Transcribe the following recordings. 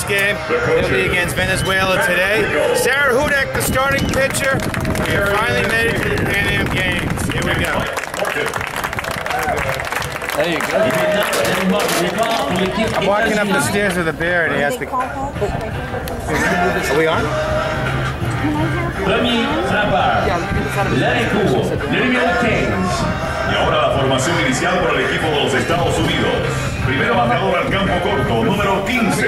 first game. It'll be against Venezuela today. Sarah Hudek, the starting pitcher. We have finally made it to the Pan Am Games. Here we go. There you go. I'm walking up the stairs with a bear and he has to... Are we on? Premier frappeur, Laricourt, le numéro 15. Y ahora la formación inicial por el equipo de los Estados Unidos. Primero bateador al campo corto, número 15.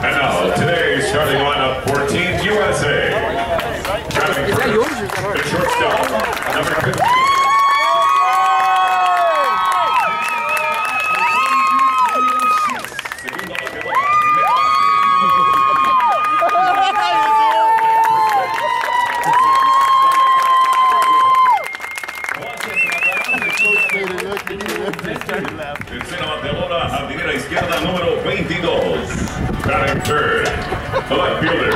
And now, today's starting lineup for Team USA. Is that yours or is that hard? The shortstop, number 15. Tercera bateadora, jardinera izquierda, número 22. Batting third, the left fielder.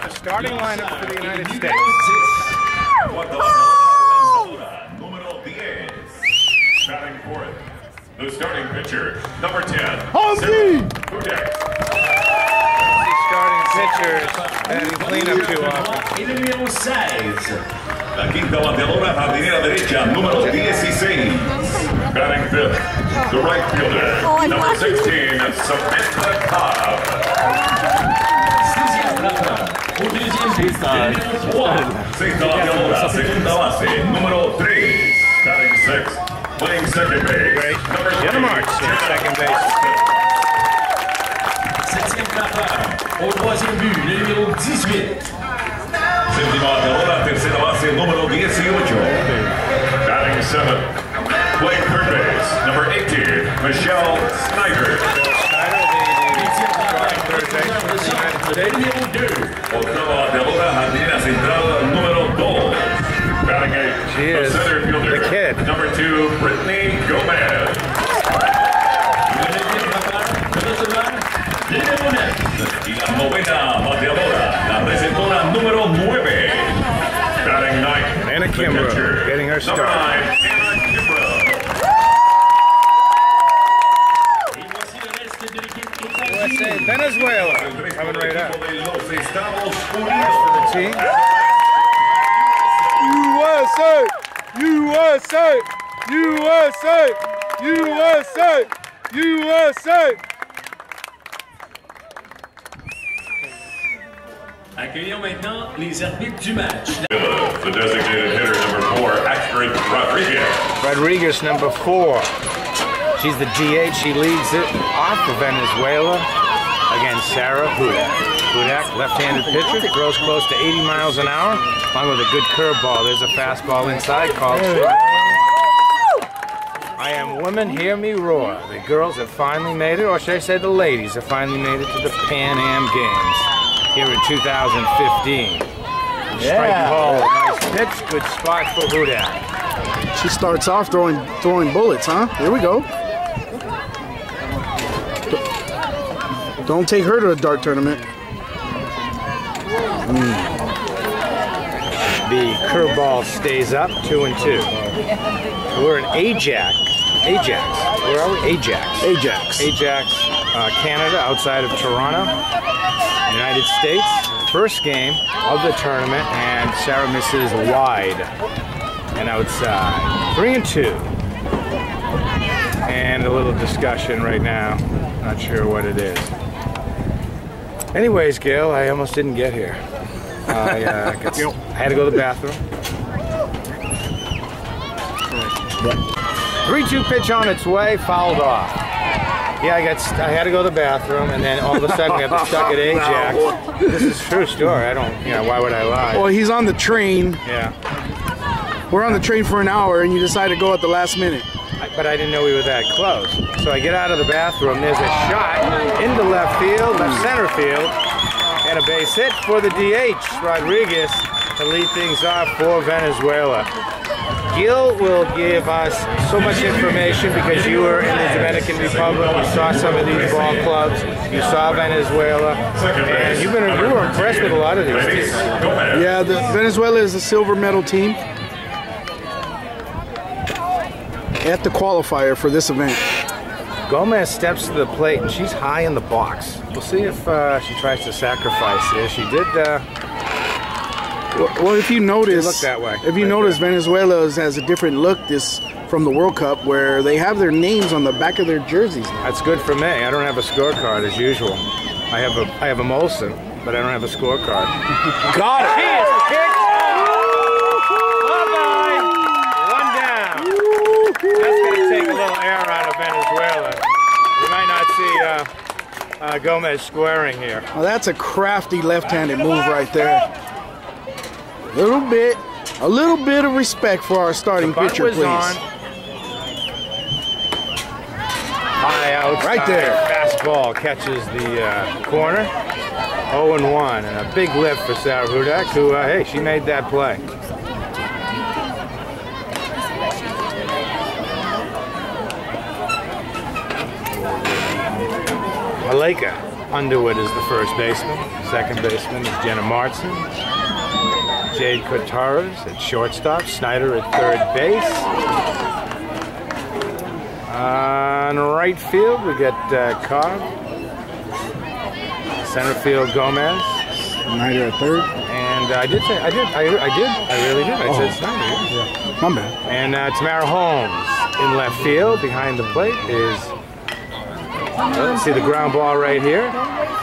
The starting lineup for the United States. Número 10. Batting fourth, the starting pitcher, number 10. Starting pitchers and clean up too often. Y el número 6. La quinta bateadora, jardinera derecha, número 16. Batting fifth, the right fielder, number 16, Samantha Cobb. Sexta bateadora, segunda base, número 3. Batting sixth, playing second base, number 3. March in second base. Septième frappeur, au troisième but, le numéro 18. Séptima bateadora, tercera base, número 18. Batting seventh, playing third base, number 18, Michelle Snyder. Octava bateadora, jardinera central, número 2. Batting eighth, She is the center fielder, the kid. number 2, Brittany Gomez. Y la novena bateadora, la receptora número 9. Batting ninth, Anna Kimbrough getting her start. Number 9, Anna Kimbrough. USA, Venezuela coming right up. De los Estados Unidos. Team. USA! USA! USA! USA! USA! Accueillons maintenant les arbitres du match. The designated hitter number 4, Astrid Rodriguez. Rodriguez, number 4. She's the DH. She leads it off for Venezuela against Sarah Hudek. Hudek, left-handed pitcher, throws close to 80 miles an hour, along with a good curveball. There's a fastball inside called. I am women, hear me roar. The girls have finally made it, or should I say the ladies have finally made it to the Pan Am Games here in 2015. Strike ball, nice pitch, good spot for Hudek. She starts off throwing bullets, huh? Here we go. Don't take her to a dart tournament. The curveball stays up, 2-2. We're in Ajax. Where are we? Ajax, Canada, outside of Toronto, United States. First game of the tournament, and Sarah misses wide and outside. 3-2. And a little discussion right now. Not sure what it is. Anyways, Gail, I almost didn't get here. I had to go to the bathroom. 3-2 pitch on its way, fouled off. Yeah, I had to go to the bathroom, and then all of a sudden I got stuck at Ajax. This is a true story. I don't, why would I lie? Well, he's on the train. Yeah. We're on the train for an hour, and you decide to go at the last minute. But I didn't know we were that close. So I get out of the bathroom. There's a shot into left field, left center field, and a base hit for the DH, Rodriguez, to lead things off for Venezuela. Gil will give us so much information because you were in the Dominican Republic, you saw some of these ball clubs, you saw Venezuela, and you were impressed with a lot of these teams. Yeah, Venezuela is a silver medal team. at the qualifier for this event. Gomez steps to the plate, and she's high in the box. We'll see if she tries to sacrifice here. She did. Well, if you notice, look that way. If you notice, Venezuela has a different look from the World Cup, where they have their names on the back of their jerseys. That's good for me. I don't have a scorecard as usual. I have a Molson, but I don't have a scorecard. Got it. He is kicked. Bye-bye. One down. That's going to take a little air out of Venezuela. We might not see Gomez squaring here. Well, that's a crafty left-handed move right there. A little bit of respect for our starting pitcher, please. On. High out, right there. Fastball catches the corner. 0-1, and a big lift for Sarah Hudak, who, hey, she made that play. Malika Underwood is the first baseman. Second baseman is Jenna Martson. Jade Kotaras at shortstop. Snyder at third base. On right field, we get Cobb. Center field, Gomez. Snyder at third. And I really did. I said Snyder. Yeah. My bad. And Tamara Holmes in left field. Behind the plate is, let's see the ground ball right here.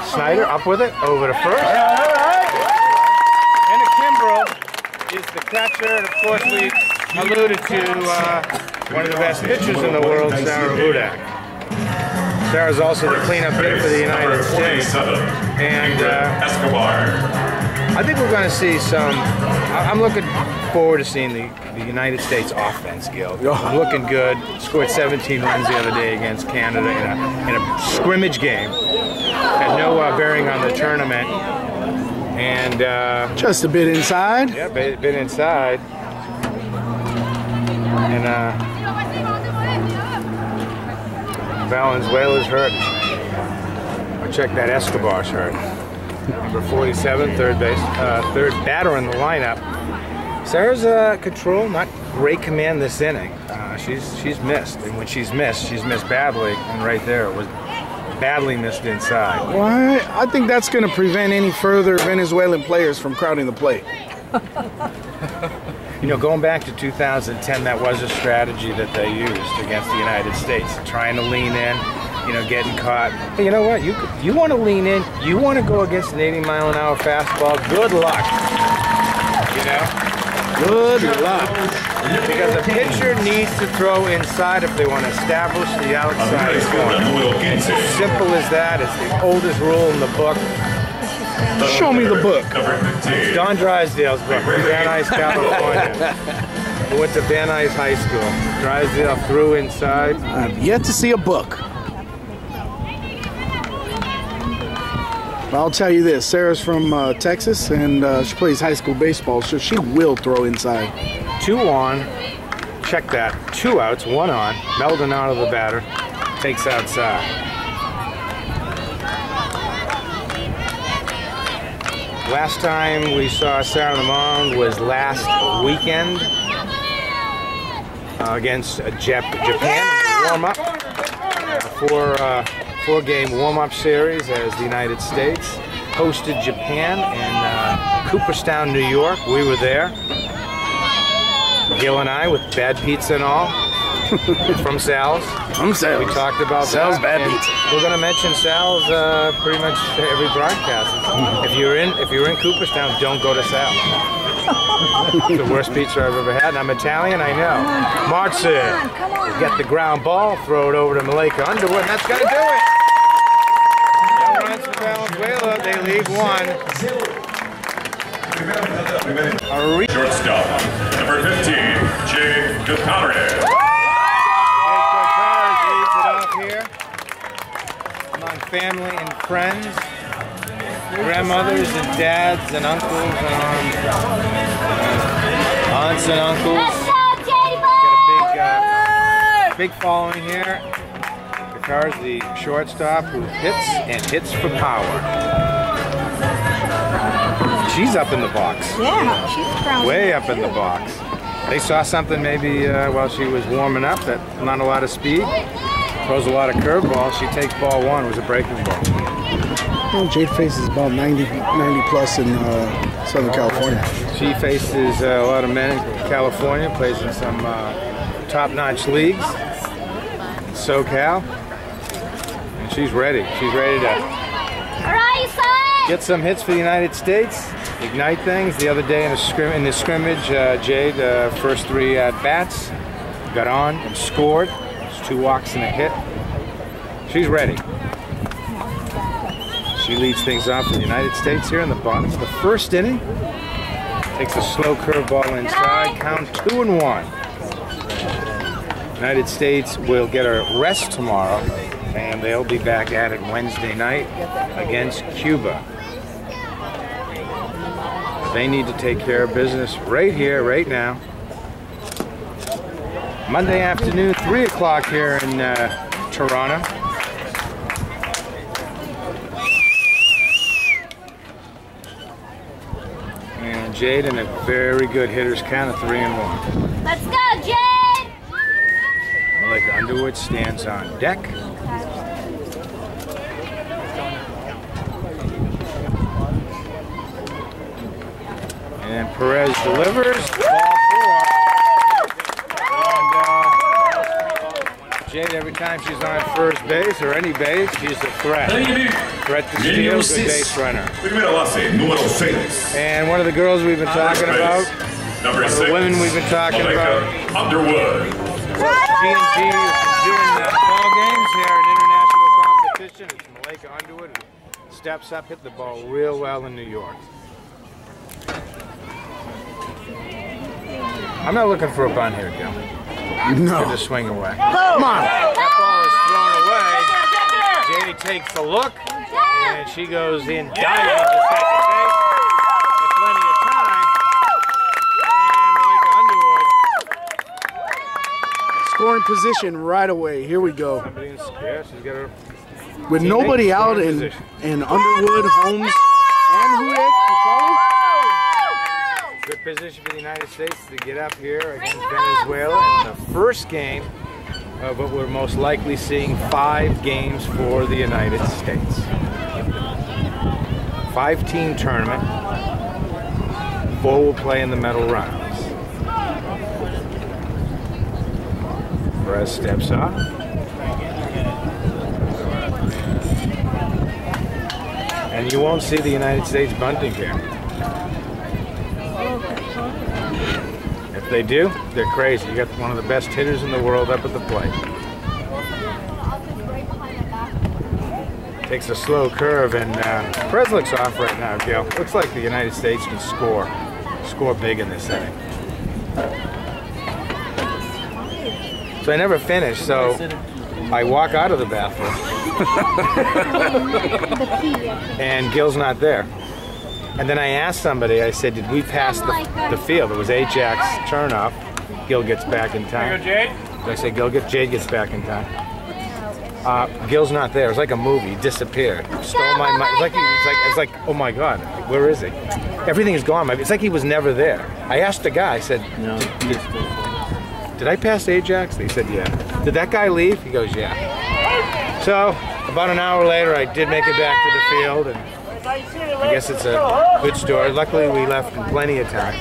Snyder up with it, over to first. And Kimbrell is the catcher. And of course, we alluded to one of the best pitchers in the world, Sarah Hudak. Sarah's also the cleanup hitter for the United States. And I think we're going to see some. I'm looking forward to seeing the United States offense, Gil. Looking good. Scored 17 runs the other day against Canada in a scrimmage game. Had no bearing on the tournament. And just a bit inside. Yeah, bit inside. And Valenzuela's hurt. I'll check that Escobar's hurt. Number 47, third base, third batter in the lineup. Sarah's control, not great command this inning. She's missed, and when she's missed badly. And right there, it was badly missed inside. Well, I think that's going to prevent any further Venezuelan players from crowding the plate. You know, going back to 2010, that was a strategy that they used against the United States, trying to lean in, you know, getting caught. Hey, you know what? You want to lean in, you want to go against an 80-mile-an-hour fastball. Good luck. You know, good luck. Because a pitcher needs to throw inside if they want to establish the outside corner. Simple as that. It's the oldest rule in the book. Show me the book. It's Don Drysdale's book from Van Nuys, California. Who went to Van Nuys High School. Drysdale threw inside. I've yet to see a book. I'll tell you this, Sarah's from Texas, and she plays high school baseball, so she will throw inside. 2 on. Check that. 2 outs, 1 on. Meldon out of the batter. Takes outside. Last time we saw Sarah on the mound was last weekend against Japan. Warm-up. Four-game warm-up series as the United States hosted Japan in Cooperstown, New York. We were there. Gil and I with bad pizza and all. From Sal's. From Sal's. We talked about Sal's that. bad pizza. We're going to mention Sal's pretty much every broadcast. If you're in Cooperstown, don't go to Sal's. The worst pizza I've ever had. And I'm Italian, I know. Martson will get the ground ball, throw it over to Malika Underwood, and that's going to do it. No runs for Venezuela. They lead 1. Shortstop, number 15, Jade Kotaras. Here among family and friends, grandmothers and dads and uncles and aunts and uncles. Got a big following here. Kotar's the shortstop who hits for power. She's up in the box. Yeah, she's proud. Way up in the box. They saw something maybe while she was warming up, that not a lot of speed. Throws a lot of curveballs. She takes ball one. It was a breaking ball. Well, Jade faces about 90 plus in Southern California. She faces a lot of men in California, plays in some top-notch leagues in SoCal. And she's ready. She's ready to get some hits for the United States, ignite things. The other day in the scrimmage, Jade, first 3 at-bats, got on and scored. 2 walks and a hit. She's ready. She leads things off for the United States here in the bottom of the first inning. Takes a slow curveball inside, count 2-1. United States will get a rest tomorrow, and they'll be back at it Wednesday night against Cuba. They need to take care of business right here, right now. Monday afternoon, 3 o'clock here in Toronto. And Jade in a very good hitter's count of 3-1. Let's go, Jade! Malika Underwood stands on deck. And Perez delivers. Ball 4. Jade, every time she's on first base or any base, she's a threat. Threat to steal, good base runner. And one of the girls we've been talking about, one of the women we've been talking about, Underwood. G&G is doing ball games here in international competition. It's Malika Underwood who steps up, hit the ball real well in New York. I'm not looking for a bunt here, Gil. No. To swing away. Come on. That ball is thrown away. Jade takes a look, and she goes in diving to second base. With plenty of time. And Malika Underwood. Scoring position right away. Here we go. Yeah, she's got her. With nobody out and Underwood, Holmes, and Hudick to follow. Good position for the United States to get up here against Venezuela in the first game of what we're most likely seeing 5 games for the United States. 5-team tournament. 4 will play in the medal rounds. Perez steps up. And you won't see the United States bunting here. If they do, they're crazy. You got one of the best hitters in the world up at the plate. Takes a slow curve, and Perez looks off right now, Gil. Looks like the United States can score big in this inning. So I never finished, so I walk out of the bathroom, and Gil's not there. And then I asked somebody, I said, did we pass the field? It was Ajax's turnoff. Gil gets back in time. Jade? So I said, Jade gets back in time. Gil's not there. It was like a movie. He disappeared. Stole my mind. It's like, oh my God, where is he? Everything is gone. It's like he was never there. I asked the guy, I said, did I pass Ajax? He said, yeah. Did that guy leave? He goes, yeah. So about an hour later, I did make it back to the field, and I guess it's a good story. Luckily, we left in plenty of time.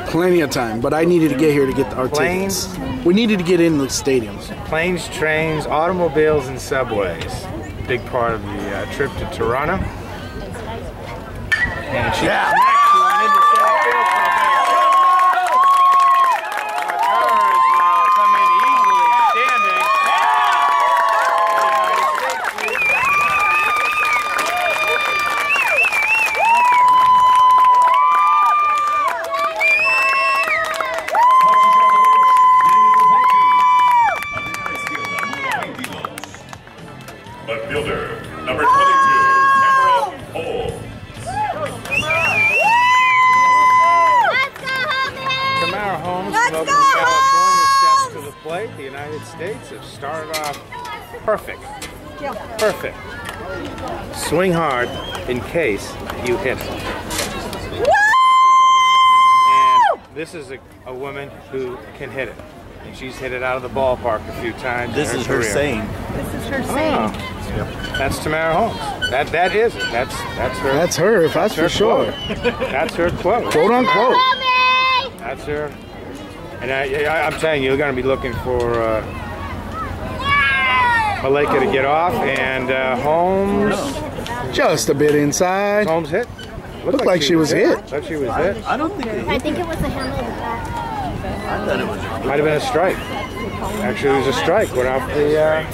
Plenty of time, but I needed to get here to get our tickets. We needed to get in the stadiums. Planes, trains, automobiles, and subways. Big part of the trip to Toronto. And she smacks one into center field. Our cars will come in easily standing. But fielder, number 22, Tamara Holmes from Oakland, California steps to the plate. The United States have started off perfect. Perfect. Swing hard in case you hit it. And this is a woman who can hit it. And she's hit it out of the ballpark a few times. This is her saying. This is her saying. That's Tamara Holmes. That is it. That's her. That's her, that's for sure. That's her quote. Quote unquote. That's her. And I'm telling you, you're going to be looking for Malika to get off, and Holmes. Just a bit inside. Holmes hit. Looked like she was hit. Thought she was hit. I don't think it I think it was the handle of the bat. I thought it was. Might have been a strike. Actually, it was a strike. Went off the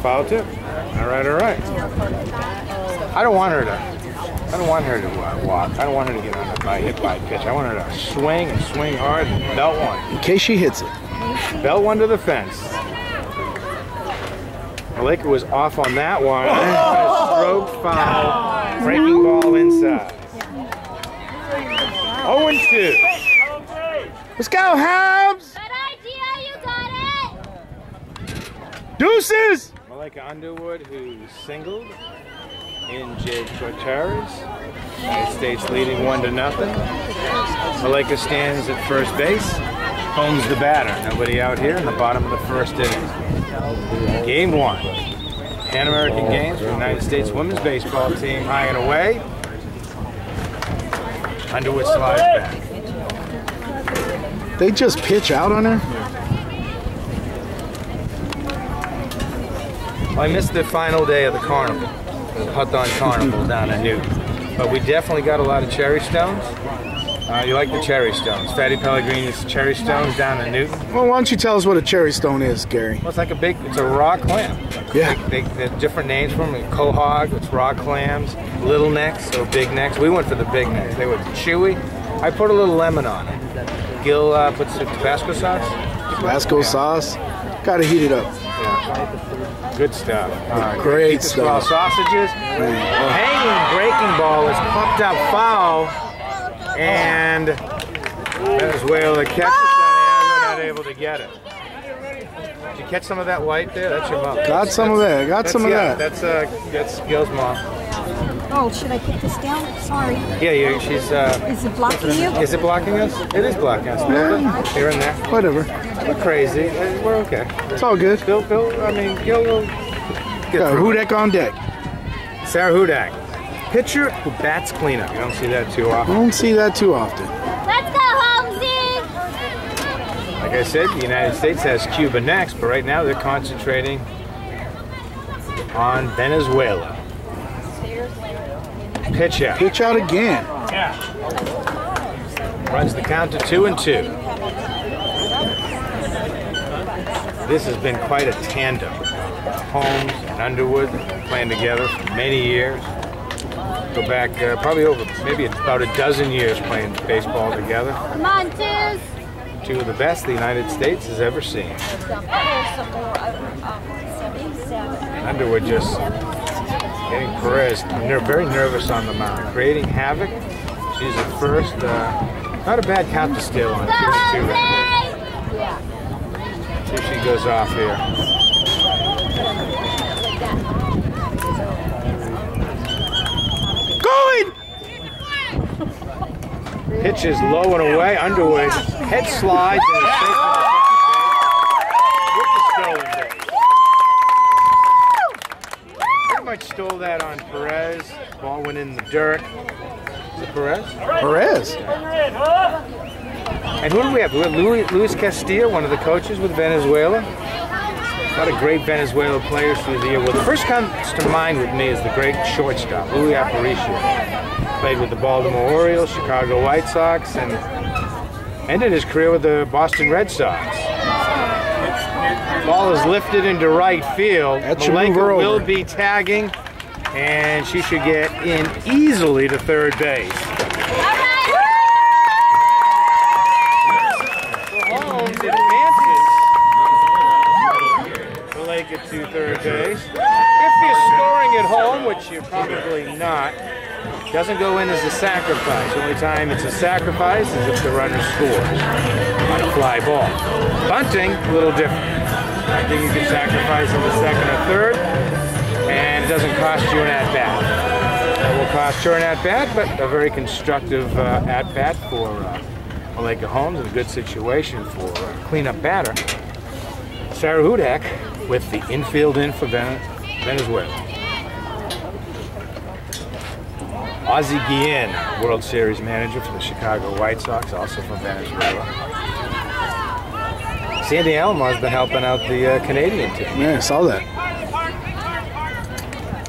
foul tip. All right, all right. I don't want her to walk. I don't want her to get hit by a pitch. I want her to swing and swing hard and belt one. In case she hits it. Belt one to the fence. Malika was off on that one. Stroke foul. Breaking ball inside. 0-2. Let's go, Habs! Good idea, you got it! Deuces! Malika Underwood, who singled in Jade Cortez. United States leading 1-0. Malika stands at first base. Holmes the batter. Nobody out here in the bottom of the first inning. Game 1. Pan American Games for the United States women's baseball team. High and away. Underwood slides back. They just pitch out on her? Well, I missed the final day of the carnival, the Hutton Carnival down in Newton. But we definitely got a lot of cherry stones. You like the cherry stones. Fatty Pellegrini's cherry stones down in Newton. Well, why don't you tell us what a cherry stone is, Gary? Well, it's like it's a raw clam. Yeah. They have different names for them. Quahog, it's raw clams. Little necks, or big necks. We went for the big necks. They were chewy. I put a little lemon on it. Gil puts some Tabasco sauce. Tabasco sauce. Gotta heat it up. Yeah. Good stuff. Great stuff. Sausages. Hanging breaking ball is pumped up foul. And Venezuela catches it, and not able to get it. Did you catch some of that white there? That's your mom. Got some of that. Got some of that. That's Gil's mom. Oh, should I put this down? Sorry. Yeah, she's. Is it blocking you? Is it blocking us? It is blocking us. Yeah. Here and there. Whatever. We're crazy. We're okay. It's all good. Gil will get Got through it. Hudak on deck. Sarah Hudak. Pitcher who bats cleanup. You don't see that too often. Don't see that too often. Let's go, Holmesy! Like I said, the United States has Cuba next, but right now they're concentrating on Venezuela. Pitch out. Pitch out again. Runs the count to 2-2. This has been quite a tandem. Holmes and Underwood playing together for many years. Go back probably over maybe about a dozen years playing baseball together. Come on, twos! Two of the best the United States has ever seen. Underwood just getting Perez very nervous on the mound, creating havoc. She's at first. Not a bad count to steal on 2-2 right there. See if she goes off here. Going! Pitch is low and away. Underwood head slides and is safe with the stolen base. Pretty much stole that on Perez. Ball went in the dirt. Is it Perez? Perez. And who do we have? We have Luis Castillo, one of the coaches with Venezuela. A lot of great Venezuela players through the year. Well, the first comes to mind with me is the great shortstop, Luis Aparicio. Played with the Baltimore Orioles, Chicago White Sox, and ended his career with the Boston Red Sox. Ball is lifted into right field. Malika will be tagging, and she should get in easily to third base. Holmes advances Malika to third base. If you're scoring at home, which you're probably not, doesn't go in as a sacrifice. The only time it's a sacrifice is if the runner scores on a fly ball. Bunting, a little different. I think you can sacrifice in the second or third, and it doesn't cost you an at-bat. It will cost her an at-bat, but a very constructive at-bat for Malika Holmes in a good situation for cleanup batter. Sarah Hudak with the infield in for Venezuela. Ozzie Guillen, World Series manager for the Chicago White Sox, also from Venezuela. Sandy Alamar's been helping out the Canadian team. Yeah, I saw that.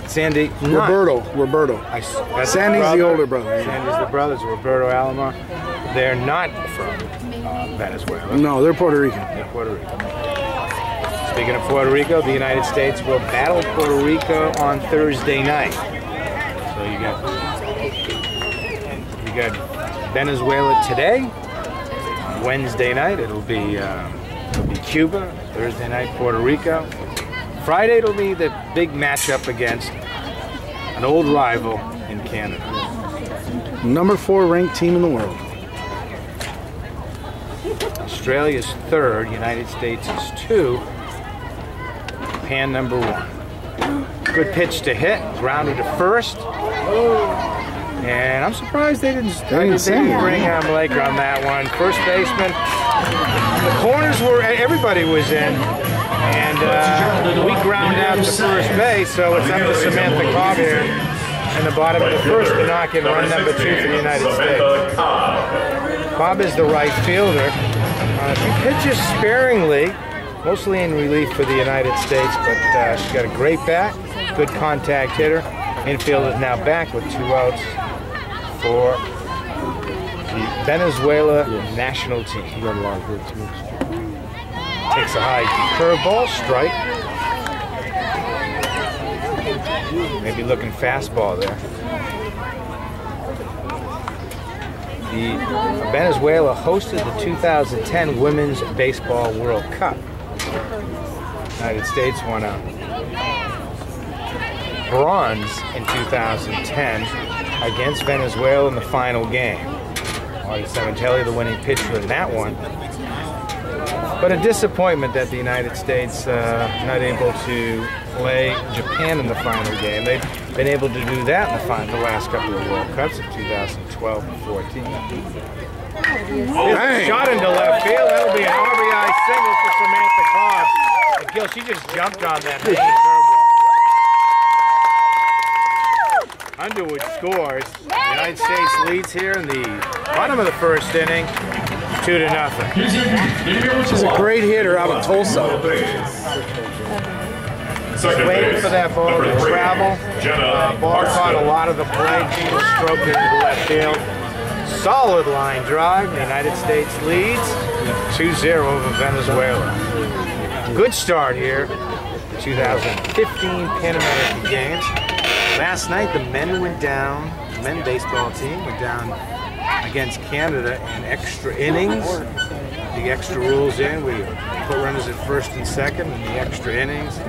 Sandy, Roberto. That's Sandy's the older brother. Sandy's the brothers, Roberto Alomar. They're not from Venezuela. No, they're Puerto Rican. They're Puerto Rico. Speaking of Puerto Rico, the United States will battle Puerto Rico on Thursday night. So you got Venezuela today. Wednesday night it'll be Cuba. Thursday night Puerto Rico. Friday it'll be the big matchup against an old rival in Canada. Number 4 ranked team in the world. Australia's 3rd, United States is 2. Japan number 1. Good pitch to hit, grounded to first. And I'm surprised they didn't bring Malika on that one. First baseman. The corners were, everybody was in. And we ground out to first base, so it's up to Samantha Cobb here in the bottom of the first to knock in run number 2 for the United States. Cobb is the right fielder. She pitches sparingly, mostly in relief for the United States, but she's got a great bat, good contact hitter. Infield is now back with 2 outs for the Venezuela national team. Takes a high curveball, strike. Maybe looking fastball there. Venezuela hosted the 2010 Women's Baseball World Cup. United States won a bronze in 2010 against Venezuela in the final game. Marty Samantelli, the winning pitcher in that one. But a disappointment that the United States not able to play Japan in the final game. They've been able to do that in the last couple of World Cups in 2012 and 14. Shot into left field. That'll be an RBI single for Samantha Cobb. And Gil, she just jumped on that main curveball. Underwood scores. The United States leads here in the bottom of the first inning, 2-0. She's a great hitter out of Tulsa. Waiting for that ball to travel. Ball caught a lot of the play. She was stroked into the left field. Solid line drive. The United States leads 2-0 over Venezuela. Good start here. The 2015 Pan American Games. Last night the men went down. The men baseball team went down against Canada in extra innings. The extra rules in. We put runners at first and second in the extra innings.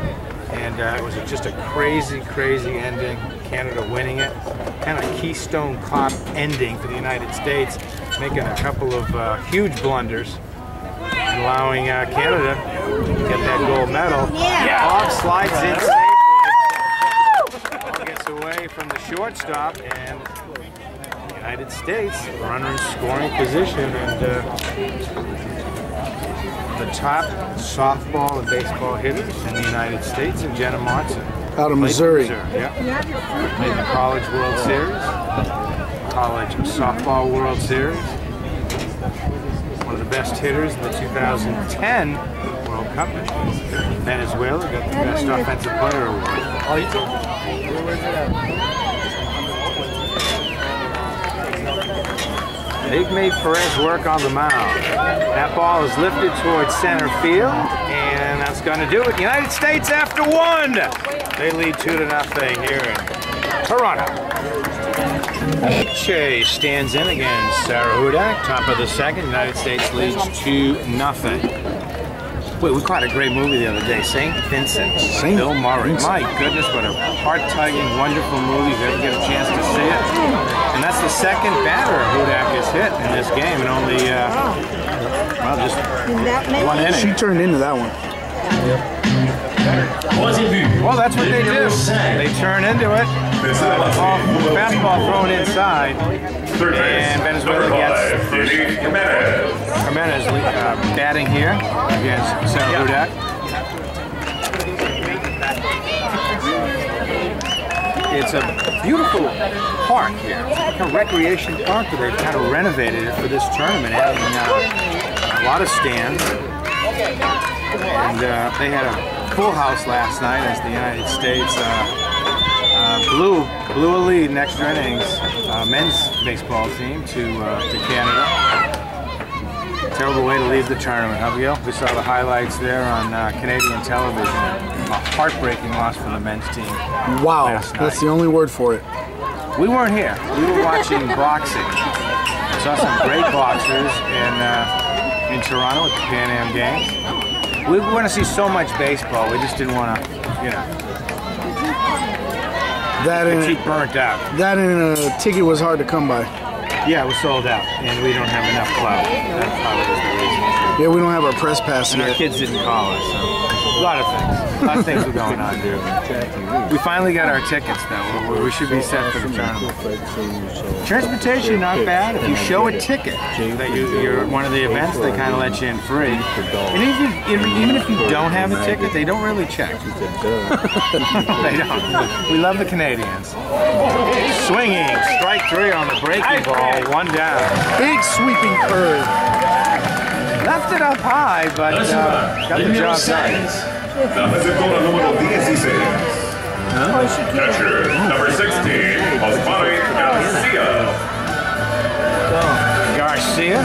And it was just a crazy, crazy ending. Canada winning it. Kind of Keystone Cop ending for the United States, making a couple of huge blunders, allowing Canada to get that gold medal. Bob slides in safely. Ball gets away from the shortstop, and the United States, runner in scoring position, and the top softball and baseball hitters in the United States, and Jenna Monson. Out of Missouri. Yeah. Made the College World Series, College Softball World Series. One of the best hitters in the 2010 World Cup. Venezuela got the Best Offensive Player Award. Oh, you told me. Where's it at? They've made Perez work on the mound. That ball is lifted towards center field, and that's going to do it. United States after 1. They lead 2-0 here in Toronto. Chase stands in against Sarah Hudak, top of the second. United States leads 2-0. Wait, we caught a great movie the other day, St. Vincent, Bill Murray. My goodness, what a heart-tugging, wonderful movie. If you ever get a chance to see it. And that's the second batter Hudak has hit in this game, and only, well, just one inning. She turned into that one. Yep. Troisième but. Well, that's what they do. They turn into it. Fastball thrown inside. And Venezuela gets first. Jimenez batting here against Sarah Hudak. It's a beautiful park here. It's a recreation park, but they've kind of renovated it for this tournament, adding a lot of stands. And they had a full house last night as the United States blew a lead in extra innings, men's baseball team to Canada. Terrible way to leave the tournament, huh, Gil? We saw the highlights there on Canadian television. A heartbreaking loss for the men's team. Wow, that's the only word for it. We weren't here. We were watching boxing. Saw some great boxers in Toronto at the Pan Am Games. We want to see so much baseball. We just didn't want to, you know. Keep burnt out. That and a ticket was hard to come by. Yeah, it was sold out, and we don't have enough clout. That's probably the reason. Yeah, we don't have our press pass and yet. Our kids didn't call us, so a lot of things. A lot of things were going on, dude. We finally got our tickets, though. We should be set for the tournament. Transportation, not bad. If you show a ticket that you're at one of the events, they kind of let you in free. And even if you don't have a ticket, they don't really check. They don't. We love the Canadians. Swinging, strike three on the breaking ball, one down. Big sweeping curve. Left it up high, but got the job done. La receptora número 16. Catcher, number 16, Osmari Garcia.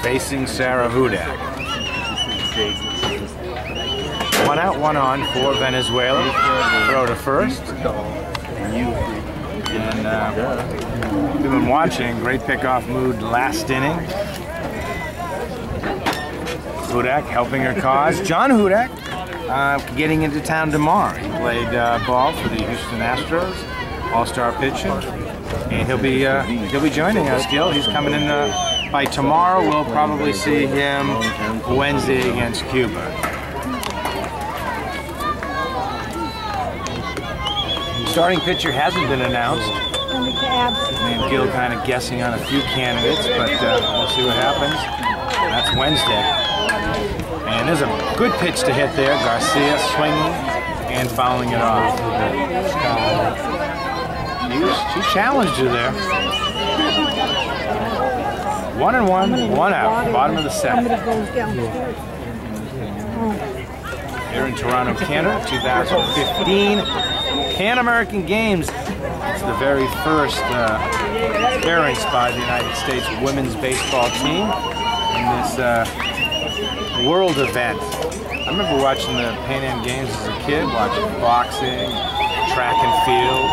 Facing Sarah Hudak. 1 out, 1 on for Venezuela. Throw to first. And we've been watching. Great pickoff mood last inning. Hudak helping her cause. John Hudak getting into town tomorrow. He played ball for the Houston Astros, all-star pitcher, and he'll be joining us. Gil, he's coming in by tomorrow. We'll probably see him Wednesday against Cuba. Starting pitcher hasn't been announced. And Gil kind of guessing on a few candidates, but we'll see what happens. That's Wednesday. And there's a good pitch to hit there. Garcia swinging and fouling it off. She challenged her there. 1-1, 1 out. Bottom of the second. Here in Toronto, Canada, 2015 Pan American Games. It's the very first appearance by the United States women's baseball team in this world event. I remember watching the Pan Am Games as a kid, watching boxing, track and field.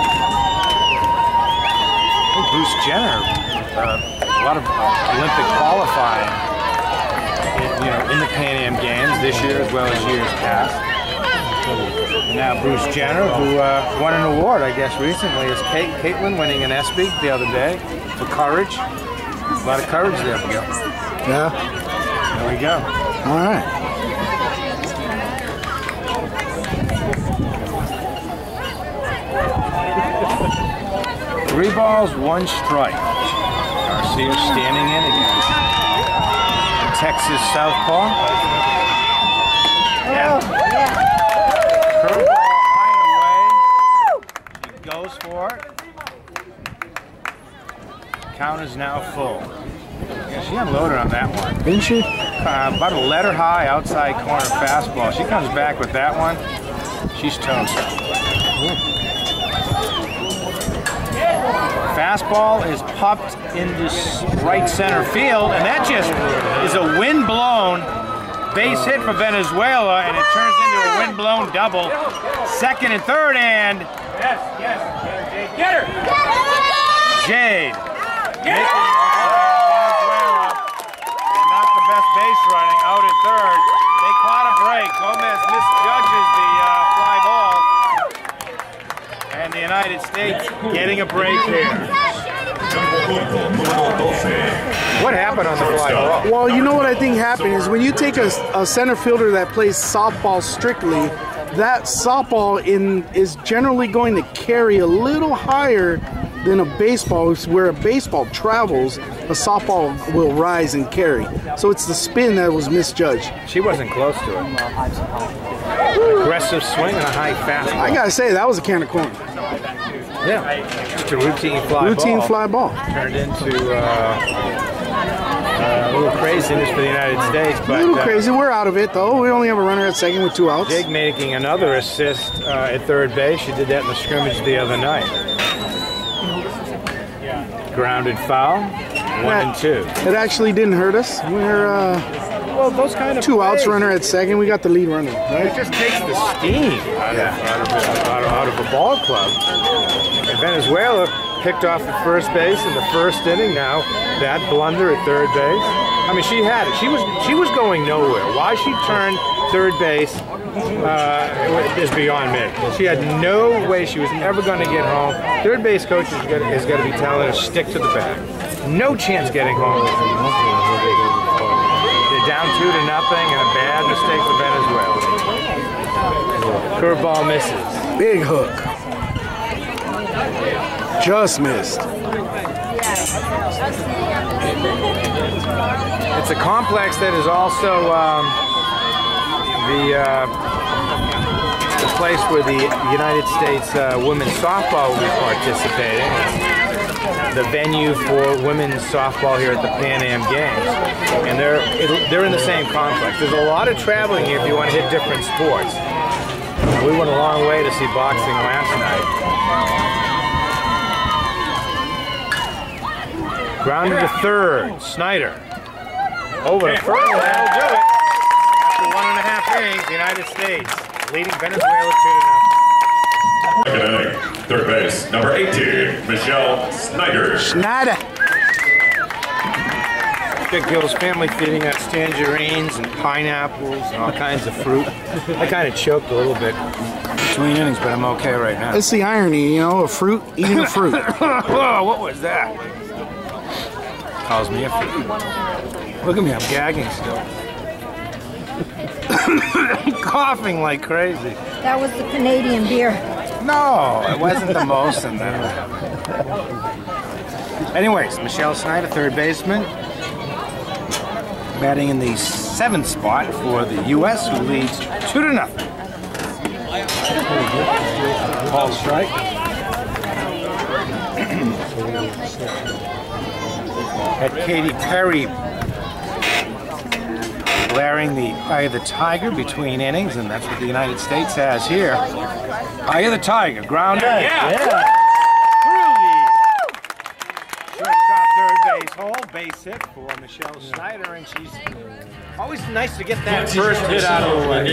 I think Bruce Jenner, a lot of Olympic qualifying, in the Pan Am Games this year as well as years past. And now Bruce Jenner, who won an award, I guess, recently, is Caitlin winning an ESPY the other day for courage. A lot of courage there for you. Yeah. There we go. All right. 3 balls, 1 strike. Garcia standing in again. The Texas southpaw. Yeah. Curveball high and away. She goes for it. Count is now full. Yeah, she unloaded on that one. Didn't she? About a letter high outside corner fastball. She comes back with that one. She's toast. Fastball is popped into right center field, and that just is a wind-blown base hit for Venezuela, and it turns into a wind-blown double. Second and third, and yes, get her! Jade. Venezuela, not the best base running, out at third. They caught a break. Gomez misjudges the fly ball. And the United States getting a break here. Campo corto, número 12. What happened on the fly ball? Well, you know what I think happened is when you take a center fielder that plays softball strictly, that softball is generally going to carry a little higher than a baseball. Where a baseball travels, a softball will rise and carry. So it's the spin that was misjudged. She wasn't close to it. Aggressive swing and a high fastball. I gotta say, that was a can of corn. Yeah, just a routine fly Routine ball. fly ball. Turned into a little craziness for the United States. But, A little crazy. We're out of it, though. We only have a runner at second with 2 outs. Jake making another assist at third base. She did that in the scrimmage the other night. Grounded foul, 1 and 2. It actually didn't hurt us. We're Well, those kind of 2 outs, plays, runner at second. We got the lead runner, It right? just takes the steam out of a ball club. And Venezuela picked off at first base in the first inning. Now that blunder at third base. I mean, she had it. She was going nowhere. Why she turned third base is beyond me. She had no way she was ever going to get home. Third base coach is going to be telling her stick to the bag. No chance getting home. They're down 2-0 and a bad mistake for Venezuela. Curveball misses. Big hook. Just missed. It's a complex that is also the place where the United States women's softball will be participating. The venue for women's softball here at the Pan Am Games, and they're in the same complex. There's a lot of traveling here if you want to hit different sports. We went a long way to see boxing last night. Grounded to third, Snyder. Over to first, that'll do it. After 1.5 innings, the United States leading Venezuela 2-0. Third base, number 18, Michelle Snyder. Schneider. Big Gill's family feeding us tangerines and pineapples and all kinds of fruit. I kind of choked a little bit between innings, but I'm okay right now. It's the irony, you know, a fruit eating a fruit. Whoa, what was that? Calls me a fruit. Look at me, I'm gagging still. I'm coughing like crazy. That was the Canadian beer. No, it wasn't the most in that. Anyways, Michelle Snyder, third baseman, batting in the 7th spot for the U.S., who leads 2-0. Ball strike. At Katy Perry blaring the Eye of the Tiger between innings, and that's what the United States has here. Eye of the Tiger, ground out. Yeah. Through the shortstop third base hole, base hit for Michelle Snyder, and she's always nice to get that first hit out of the way.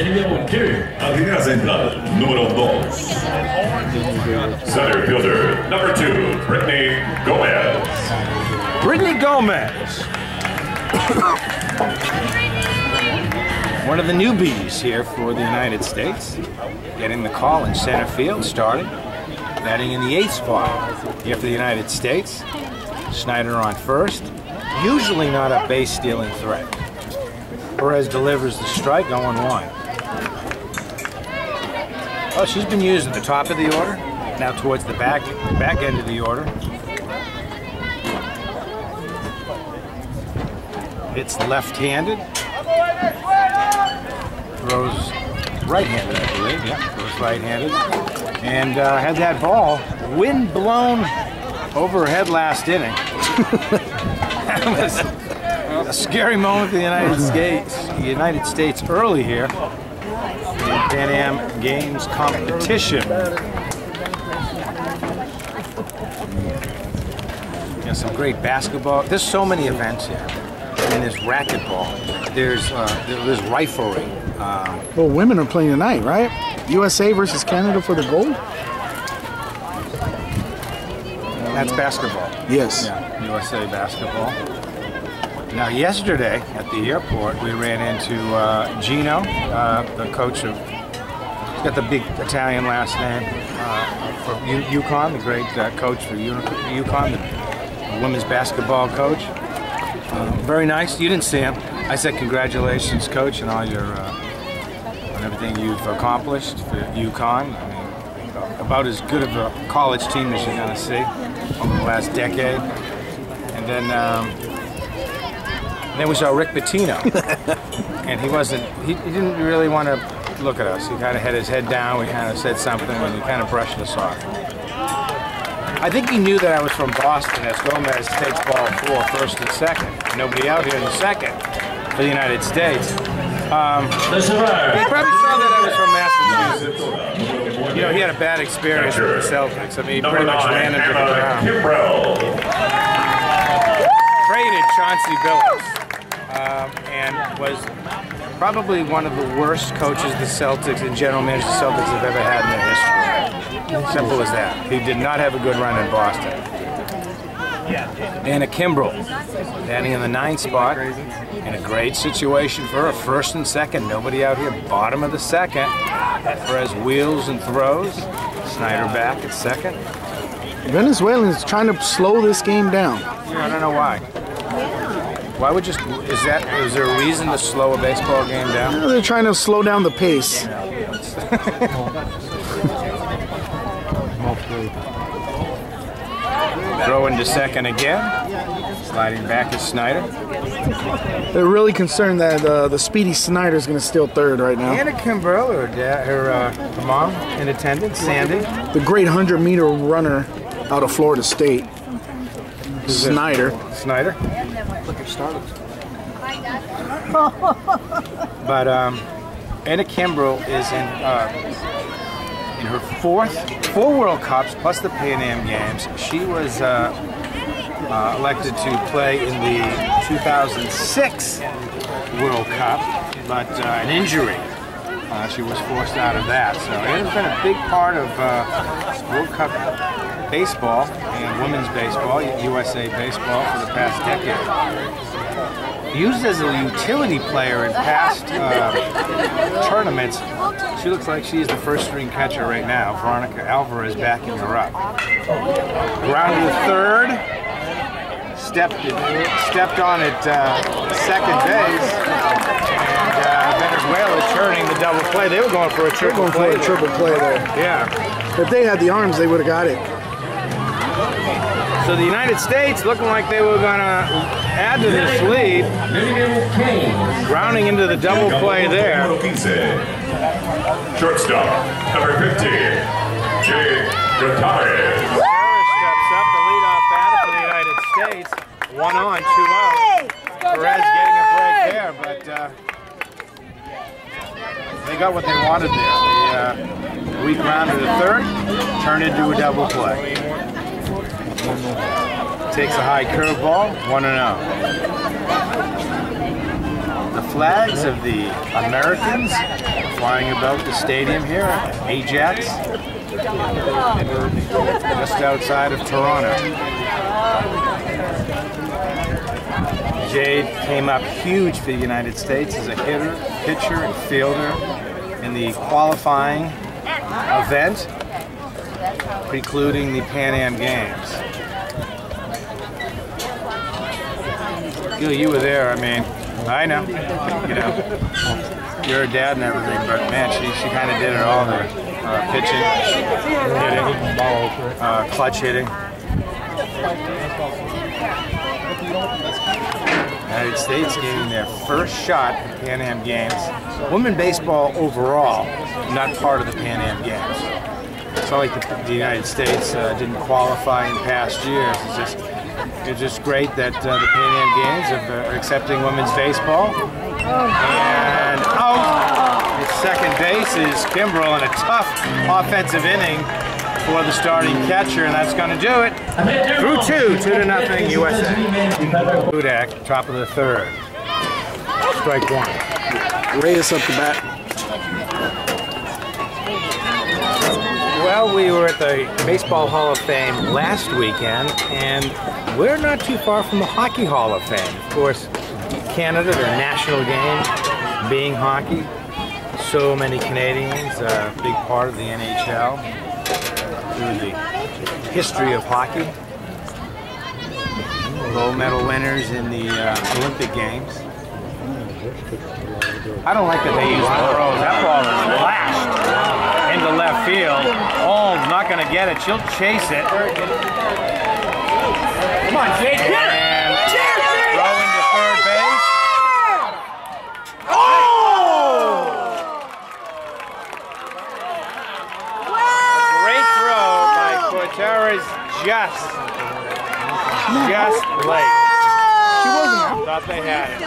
Línea central, número 2. Center fielder, number 2, Brittany Gomez. Brittany Gomez. One of the newbies here for the United States, getting the call in center field, started batting in the 8th spot here for the United States. Snyder on first, usually not a base stealing threat. Perez delivers the strike, 0-1. Oh, she's been used at the top of the order, now towards the back end of the order. It's left-handed. Throws right-handed, I believe. Yeah, throws right-handed. And had that ball wind blown over her head last inning. That was a scary moment for the United States early here in Pan Am Games competition. Yeah, some great basketball. There's so many events here. And there's racquetball. There's riflery. Well, women are playing tonight, right? USA versus Canada for the gold? That's basketball. Yes. Yeah, USA basketball. Now, yesterday at the airport, we ran into Gino, the coach of, he's got the big Italian last name, for UConn, the great coach for UConn, women's basketball coach. Very nice. You didn't see him. I said congratulations, coach, and all your on everything you've accomplished for UConn. I mean, about as good of a college team as you're going to see over the last decade. And then we saw Rick Pitino, and he didn't really want to look at us. He kind of had his head down. We kind of said something, and he kind of brushed us off. I think he knew that I was from Boston, as Gomez takes ball 4, first and second. Nobody out here in the second for the United States. He probably saw that I was from Massachusetts. You know, he had a bad experience with the Celtics. I mean, he pretty much ran into the ground. Traded Chauncey Billups, and was probably one of the worst coaches the Celtics and general managers the Celtics have ever had in their history. Simple as that. He did not have a good run in Boston. Anna Kimbrell, standing in the 9th spot, in a great situation for her, first and second. Nobody out here, bottom of the second. Perez wheels and throws. Snyder back at second. Venezuelans trying to slow this game down. Yeah, I don't know why. Why would is there a reason to slow a baseball game down? They're trying to slow down the pace. Throw into second again. Sliding back is Snyder. They're really concerned that the speedy Snyder is going to steal third right now. Anna Kimbrell, her mom in attendance, Sandy. The great 100-meter runner out of Florida State. Snyder. Snyder. But Anna Kimbrell is in her four World Cups plus the Pan Am Games. She was elected to play in the 2006 World Cup, but an injury. She was forced out of that. So it has been a big part of World Cup baseball and women's baseball, USA baseball, for the past decade. Used as a utility player in past tournaments, she looks like she's the first string catcher right now. Veronica Alvarez backing her up. Grounded to third, stepped on at second base, and Venezuela turning the double play. They were going for a triple play. There. Yeah. If they had the arms, they would have got it. So the United States looking like they were going to add to this lead. Grounding into the double play there. Shortstop, number 50, Jay Gutierrez. Steps up, the leadoff batter for the United States. 1 on, 2 out. Perez getting a break there, but they got what they wanted there. The weak rounded to third, turned into a double play. Takes a high curveball, 1-0. The flags of the Americans flying about the stadium here at Ajax, just outside of Toronto. Jade came up huge for the United States as a hitter, pitcher, and fielder in the qualifying event precluding the Pan Am Games. Gil, you were there. I mean, I know, you know, you're a dad and everything, but man, she kind of did it all there. Pitching, hitting, clutch hitting. United States getting their first shot at the Pan Am Games. Women baseball overall, not part of the Pan Am Games. It's not like the United States didn't qualify in past years. It's just great that the Pan Am Games are accepting women's baseball. And out at second base is Kimbrell in a tough offensive inning for the starting catcher, and that's going to do it. Through 2-0 USA. Budak, top of the third. Strike one. Reyes up the bat. Well, we were at the Baseball Hall of Fame last weekend, and we're not too far from the Hockey Hall of Fame. Of course, Canada, their national game being hockey. So many Canadians, a big part of the NHL, through the history of hockey. Gold medal winners in the Olympic Games. I don't like that they use the throws. That ball is flashed into left field. Holmes not going to get it. She'll chase it. Come on, Jake. And throw into third base. Oh! Great throw by Cortez, just late. She wasn't out. Thought they had it.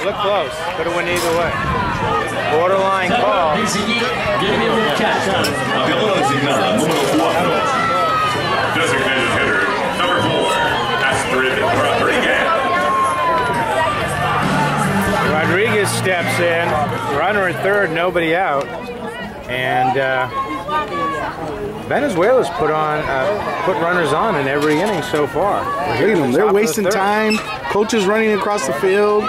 Looked close. Could have went either way. Borderline call. Bateadora designada número 4. Designated hitter number 4. Astrid Rodriguez. Rodriguez steps in. Runner at third, nobody out. And Venezuela's put runners on in every inning so far. Look at them. They're wasting time. Coaches running across the field.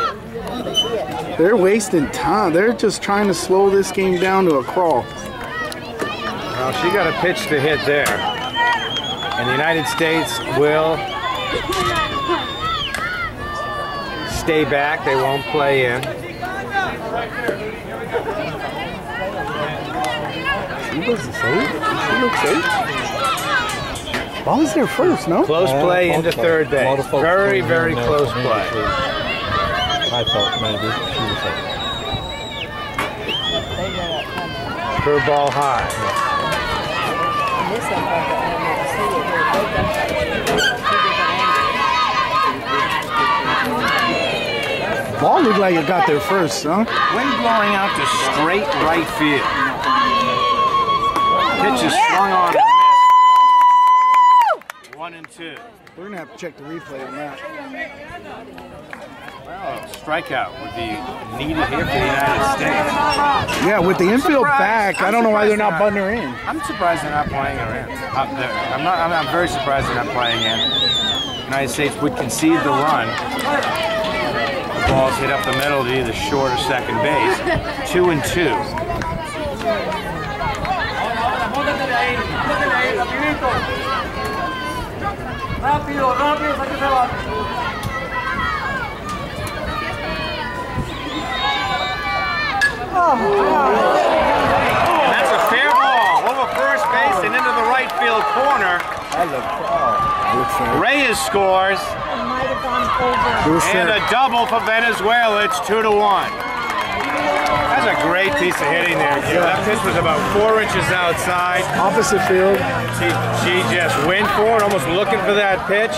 They're wasting time. They're just trying to slow this game down to a crawl. Well, she got a pitch to hit there. And the United States will stay back. They won't play in. She wasn't safe. She looked safe. Ball was there first, no? Close play into third base. Very, very close play. I thought maybe she was safe. Curveball high. Ball looked like it got there first, huh? Wind blowing out to straight right field. Pitch is swung on and missed. 1-2. We're going to have to check the replay on that. Well, a strikeout would be needed here for the United States. Yeah, with the infield back, I don't know why they're not butting her in. I'm surprised they're not playing her in up there. I'm very surprised they're not playing in. The United States would concede the run. The ball's hit up the middle to either short or second base. 2-2. Rápido, rápido, saque ese bate. And that's a fair ball over first base and into the right field corner. Reyes scores. And a double for Venezuela. It's 2-1. That's a great piece of hitting there. That pitch was about 4 inches outside. Opposite field. She just went for it, almost looking for that pitch.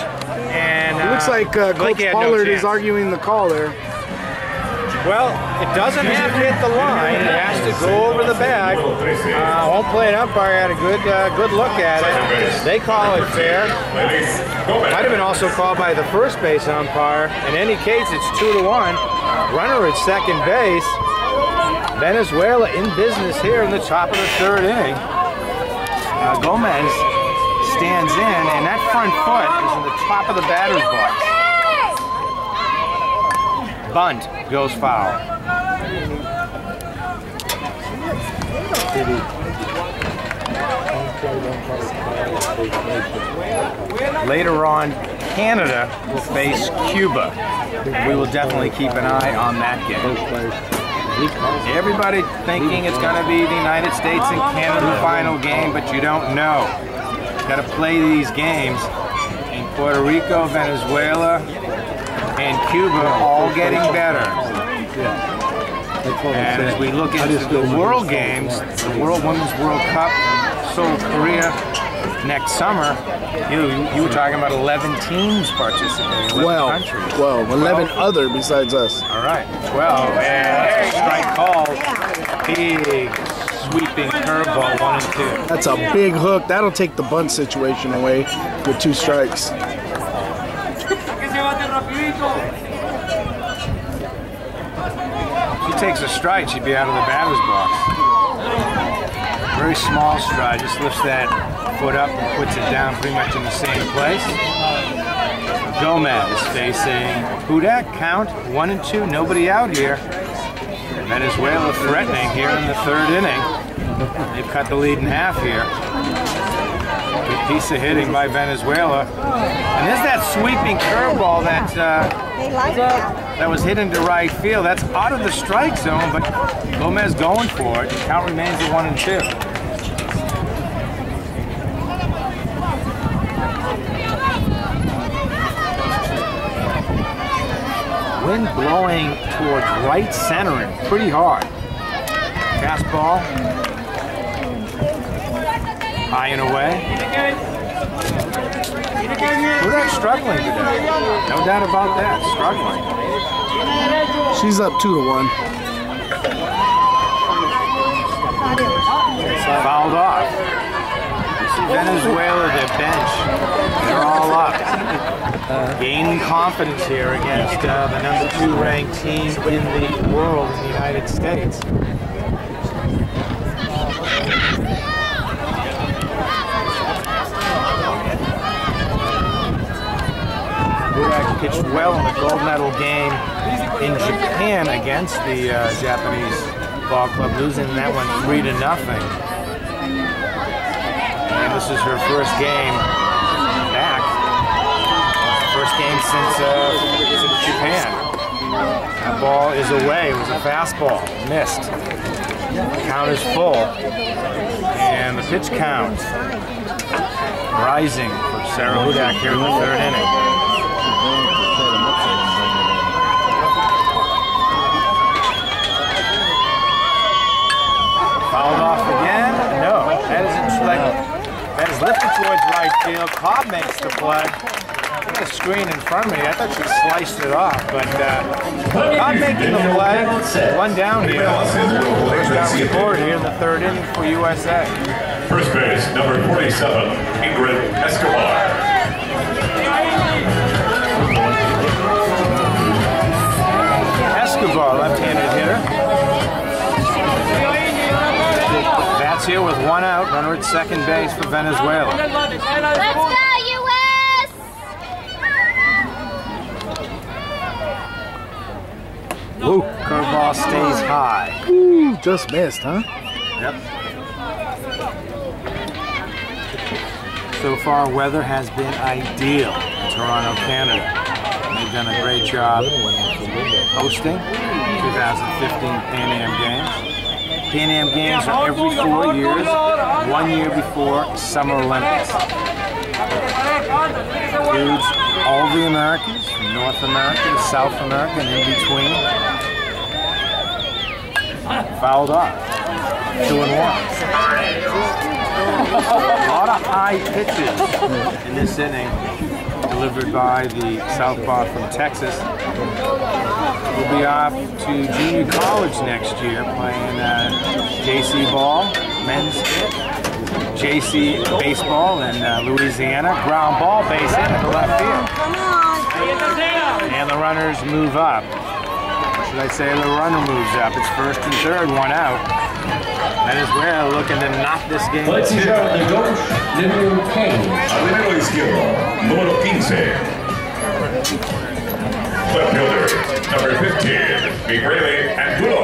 And it looks like Coach Pollard is arguing the call there. Well, it doesn't have to hit the line. It has to go over the bag. Home plate umpire had a good look at it. They call it fair. Might have been also called by the first base umpire. In any case, it's 2-1. Runner at second base. Venezuela in business here in the top of the third inning. Gomez stands in, and that front foot is in the top of the batter's box. Bunt goes foul. Later on, Canada will face Cuba. We will definitely keep an eye on that game. Everybody thinking it's going to be the United States and Canada final game, but you don't know. You've got to play these games in Puerto Rico, Venezuela, and Cuba, all getting better. And as we look into the World Games, the Women's World Cup, Seoul, Korea, next summer, you were talking about 11 teams participating, 11 countries. 12, 11 other besides us. All right, 12, and that's a strike call. Big sweeping curveball, 1-2. That's a big hook. That'll take the bunt situation away with 2 strikes. If she takes a strike, she'd be out of the batter's box. Very small stride, just lifts that foot up and puts it down pretty much in the same place. Gomez facing Hudak, count 1-2, nobody out here. Venezuela threatening here in the third inning. They've cut the lead in half here. Good piece of hitting by Venezuela. And there's that sweeping curveball that that was hit into right field. That's out of the strike zone, but Gomez going for it. The count remains at 1-2. Wind blowing towards right centering pretty hard. Fastball. High and away. We're struggling today. No doubt about that. Struggling. She's up 2-1. Fouled off. Venezuela, their bench, they're all up. Gaining confidence here against the #2 ranked team in the world, in the United States. Burak pitched well in the gold medal game in Japan against the Japanese ball club, losing that one 3-0. And this is her first game back. First game since Japan. That ball is away. It was a fastball. Missed. The count is full. And the pitch count rising for Sarah Hudak here in the third inning. Fouled off again. No, that is lifted towards right field. Cobb makes the play. Got a screen in front of me. I thought she sliced it off, but Cobb making the play. One down here. First down scored here in the third inning for USA. First base, number 47, Ingrid Escobar. Escobar, left-handed hitter. That's here with one out. Runner at second base for Venezuela. Let's go, U.S.! Woo. Curveball stays high. Ooh, just missed, huh? Yep. So far, weather has been ideal in Toronto, Canada. They've done a great job hosting 2015 Pan Am Games. Pan Am Games are every 4 years, 1 year before Summer Olympics. Includes all the Americans, from North America to South America and in between. Fouled off. 2-1. A lot of high pitches in this inning, delivered by the southpaw from Texas. We'll be off to junior college next year, playing JC ball, men's JC baseball in Louisiana. Ground ball, base hit in the left field. And the runners move up. Or should I say the runner moves up? It's first and third, one out. Venezuela looking to knock this game. Al número izquierdo, número 15. Left fielder, number 15, Miguel Angulo.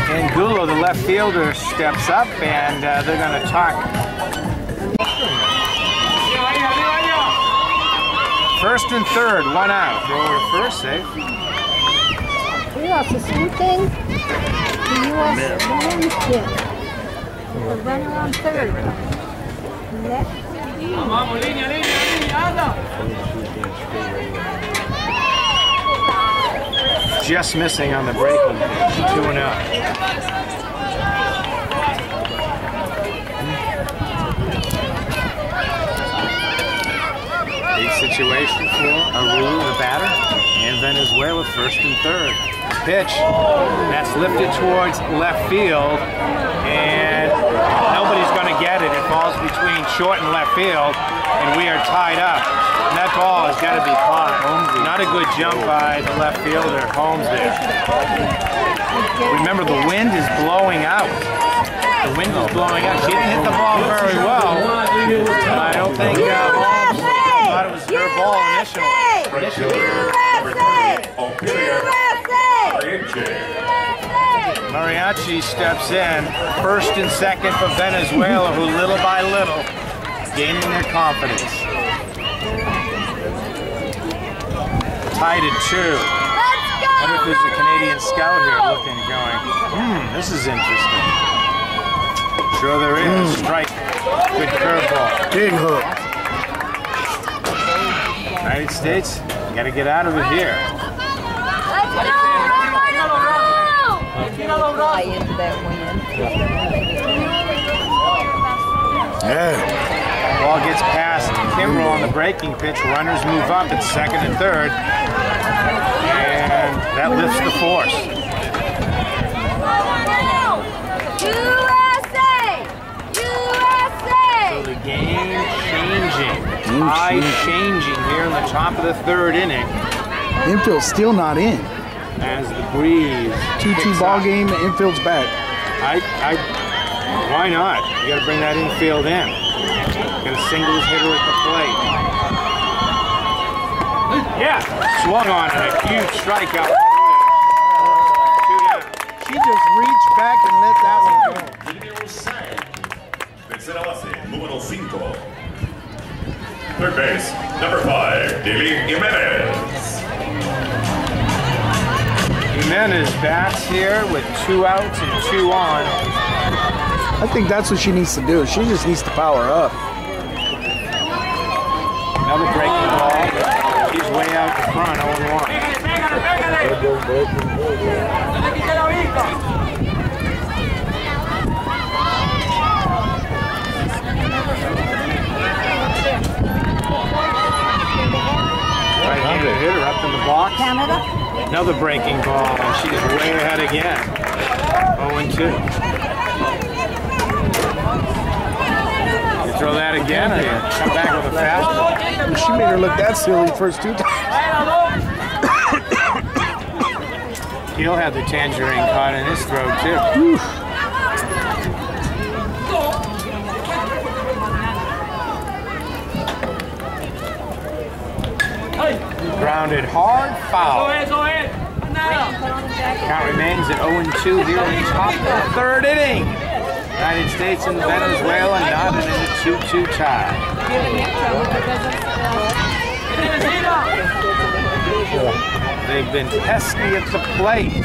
Angulo, the left fielder, steps up, and they're going to talk. First and third, one out. Throw to first, safe. U.S. the same thing. The U.S. men's did. The runner on third. Left. Just missing on the breaking pitch. 2-0. Big situation for Aru, the batter, and Venezuela, first and third. Pitch that's lifted towards left field, and nobody's going to get it. It falls between short and left field, and we are tied up. And that ball has got to be caught. Not a good jump by the left fielder, Holmes there. Remember, the wind is blowing out. The wind is blowing out. She didn't hit the ball very well. I don't think Holmes thought it was her ball initially. Mariachi steps in, first and second for Venezuela, who little by little gaining their confidence. Tied at 2. I wonder if there's a Canadian scout here looking, going, this is interesting. Sure there is. Strike. Good curveball. Big hook. United States, got to get out of it here. Yeah. Ball gets past Kimbrel on the breaking pitch. Runners move up at second and third. And that lifts the force. USA! USA! So the game changing. Tide changing here in the top of the third inning. Infield's still not in. As the breeze 2-2 ball game, the infield's back. Why not? You got to bring that infield in. Got a singles hitter at the plate. Yeah, swung on it, a huge strikeout. 2 down. She just reached back and let that one go. Tercera base, número 5. Third base, number 5, Dylan Jimenez. Jimenez bats here with 2 outs and 2 on. I think that's what she needs to do. She just needs to power up. Another breaking ball. He's way out in front, 0-1. Right-handed hitter up in the box. Another breaking ball, and she is way ahead again. 0-2. You throw that again, or you come back with a fastball? She made her look that silly first 2 times. He'll have the tangerine caught in his throat, too. Grounded hard, foul. Count remains at 0-2 here in the top of the third inning. United States and Venezuela not in a 2-2 tie. They've been pesky at the plate.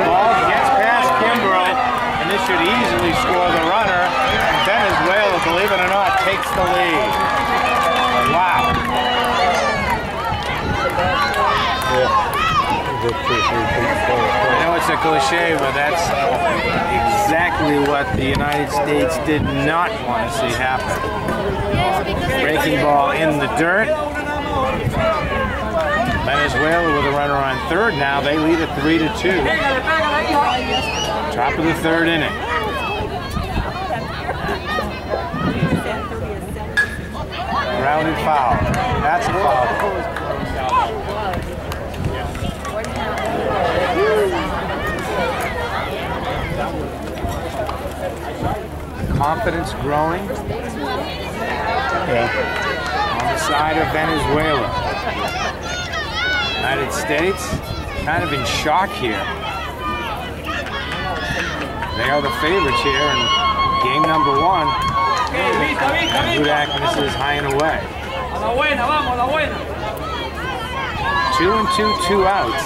Ball gets past Kimbrel, and this should easily score the runner. And Venezuela, believe it or not, takes the lead. Wow. I know it's a cliche, but that's exactly what the United States did not want to see happen. Breaking ball in the dirt. Venezuela with a runner on third now. They lead at 3-2. Top of the third inning. Grounded foul. That's a foul. Confidence growing on the side of Venezuela. United States kind of in shock here. They are the favorites here in game number 1. Hudak misses high and away. 2-2, 2 outs.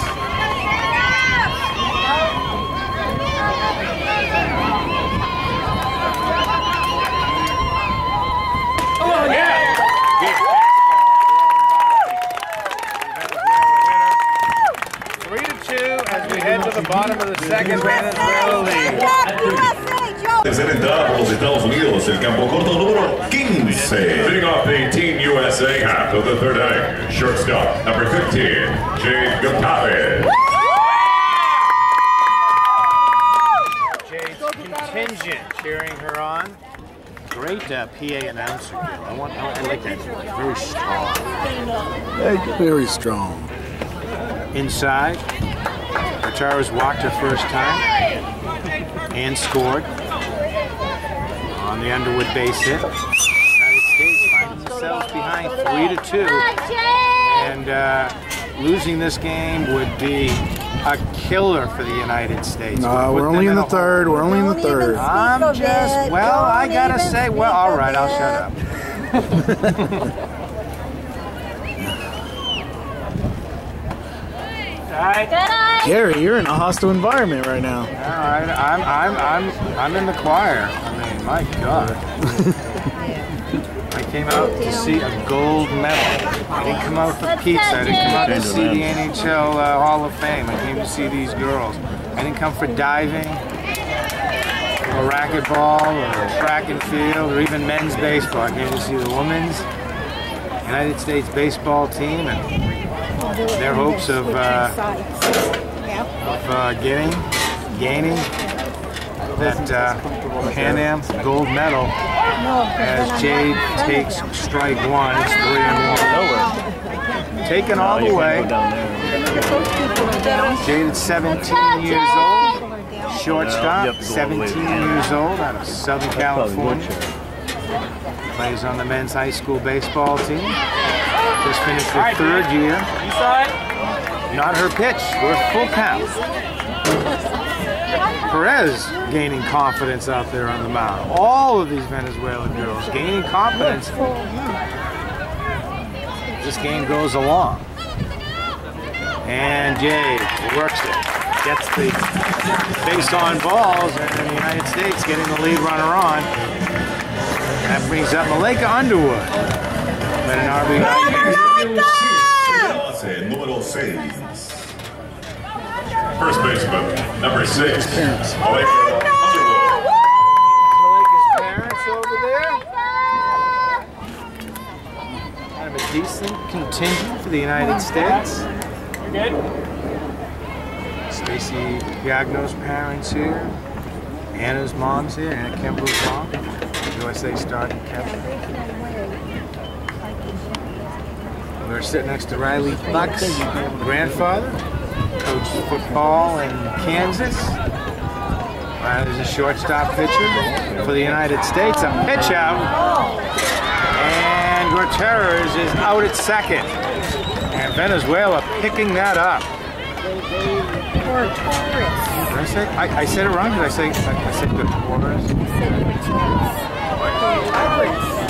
The bottom of the second, Venezuela lead. Tercera entrada por los Estados Unidos, el campo corto número 15. Leading off the Team USA half of the third inning, shortstop number 15, Jade Gonzalez. Jade's contingent cheering her on. Great PA announcer. I like that. Very strong. Very strong. Inside. Tara's walked her first time and scored on the Underwood base hit. United States find themselves behind 3-2, and losing this game would be a killer for the United States. We're only in the third. We're only in the third. I'm just, well, I gotta say, well, all right, I'll shut up. Gary, you're in a hostile environment right now. I'm in the choir. I mean, my God. I came out to see a gold medal. I didn't come out for pizza. I didn't come out to see the NHL Hall of Fame. I came to see these girls. I didn't come for diving, or racquetball, or track and field, or even men's baseball. I came to see the women's United States baseball team and their hopes of gaining that Pan Am gold medal. As Jade takes strike one, it's 3-1. Taken all the way. Jade is 17 years old. Shortstop, 17 years old, out of Southern California. Plays on the men's high school baseball team. Just finished her third year. Not her pitch. We're full count. Perez gaining confidence out there on the mound. All of these Venezuelan girls gaining confidence. This game goes along. And Jade works it. Gets the base on balls, and the United States getting the lead runner on. That brings up Malika Underwood. But an RBI. Número 6. First baseman, number 6. Malika Underwood. Malika's parents over there. Kind of a decent contingent for the United States. Stacy Piagno's parents here. Anna's mom's here. Anna Kember's mom. USA starting catcher. We're sitting next to Riley Buck's grandfather. Coached football in Kansas. Riley's a shortstop pitcher for the United States. A pitch out. And Gutierrez is out at second. And Venezuela picking that up. Did I say? I said it wrong. Did I said Gutierrez?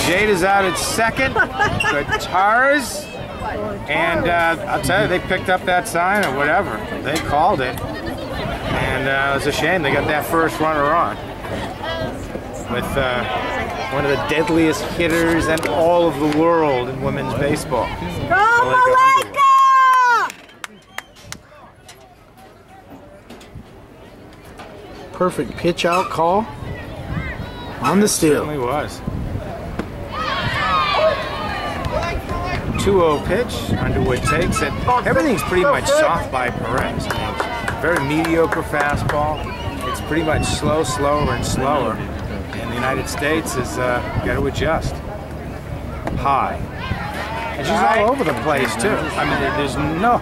Jade is out at second. Gutierrez. And I'll tell you, they picked up that sign or whatever. They called it. And it was a shame they got that first runner on. With one of the deadliest hitters in all of the world in women's baseball. Perfect pitch out call on the steal. It certainly was. 2-0 pitch. Underwood takes it. Everything's pretty much soft by Perez. I mean, very mediocre fastball. It's pretty much slower and slower. And the United States has got to adjust. High. And she's all over the place, too. I mean, there's no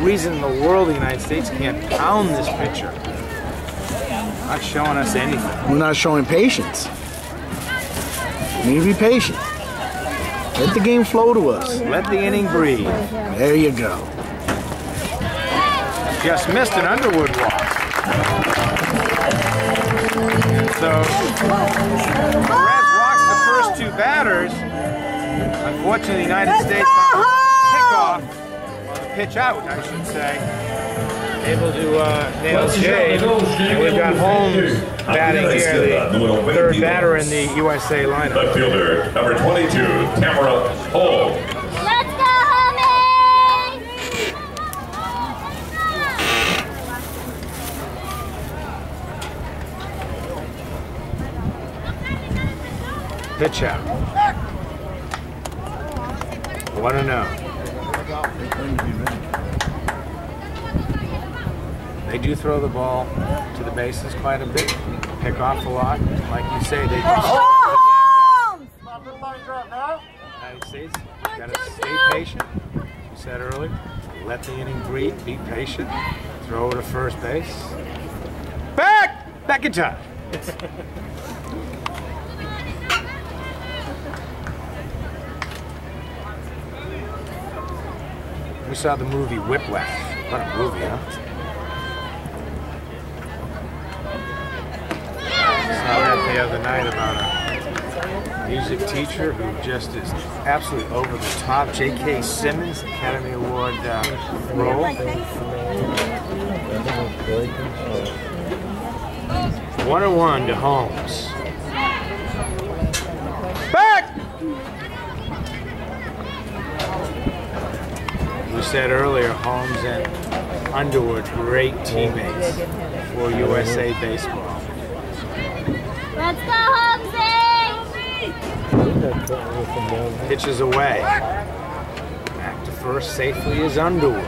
reason in the world the United States can't pound this pitcher. Not showing us anything. We're not showing patience. We need to be patient. Let the game flow to us. Let the inning breathe. There you go. Just missed an Underwood walk. So, Perez walks the first two batters. Unfortunately, the United States on the kickoff, or the pitch out, I should say, able to nail Jade. And we've got Holmes batting here, the third batter in the USA lineup. Left fielder, number 22, Tamara Holmes. Let's go, homie! Pitch out. 1-0. They do throw the ball to the bases quite a bit, pick off a lot. Like you say, they do. United States got to stay patient. You said earlier, let the inning breathe, be patient, throw to first base. Back in time. We saw the movie Whiplash. What a movie, huh? the other night about a music teacher who just is absolutely over the top. J.K. Simmons, Academy Award role. 101 to Holmes. Back! We said earlier, Holmes and Underwood, great teammates for USA Baseball. Let's go, Holmesy! Pitches away. Back to first safely is Underwood.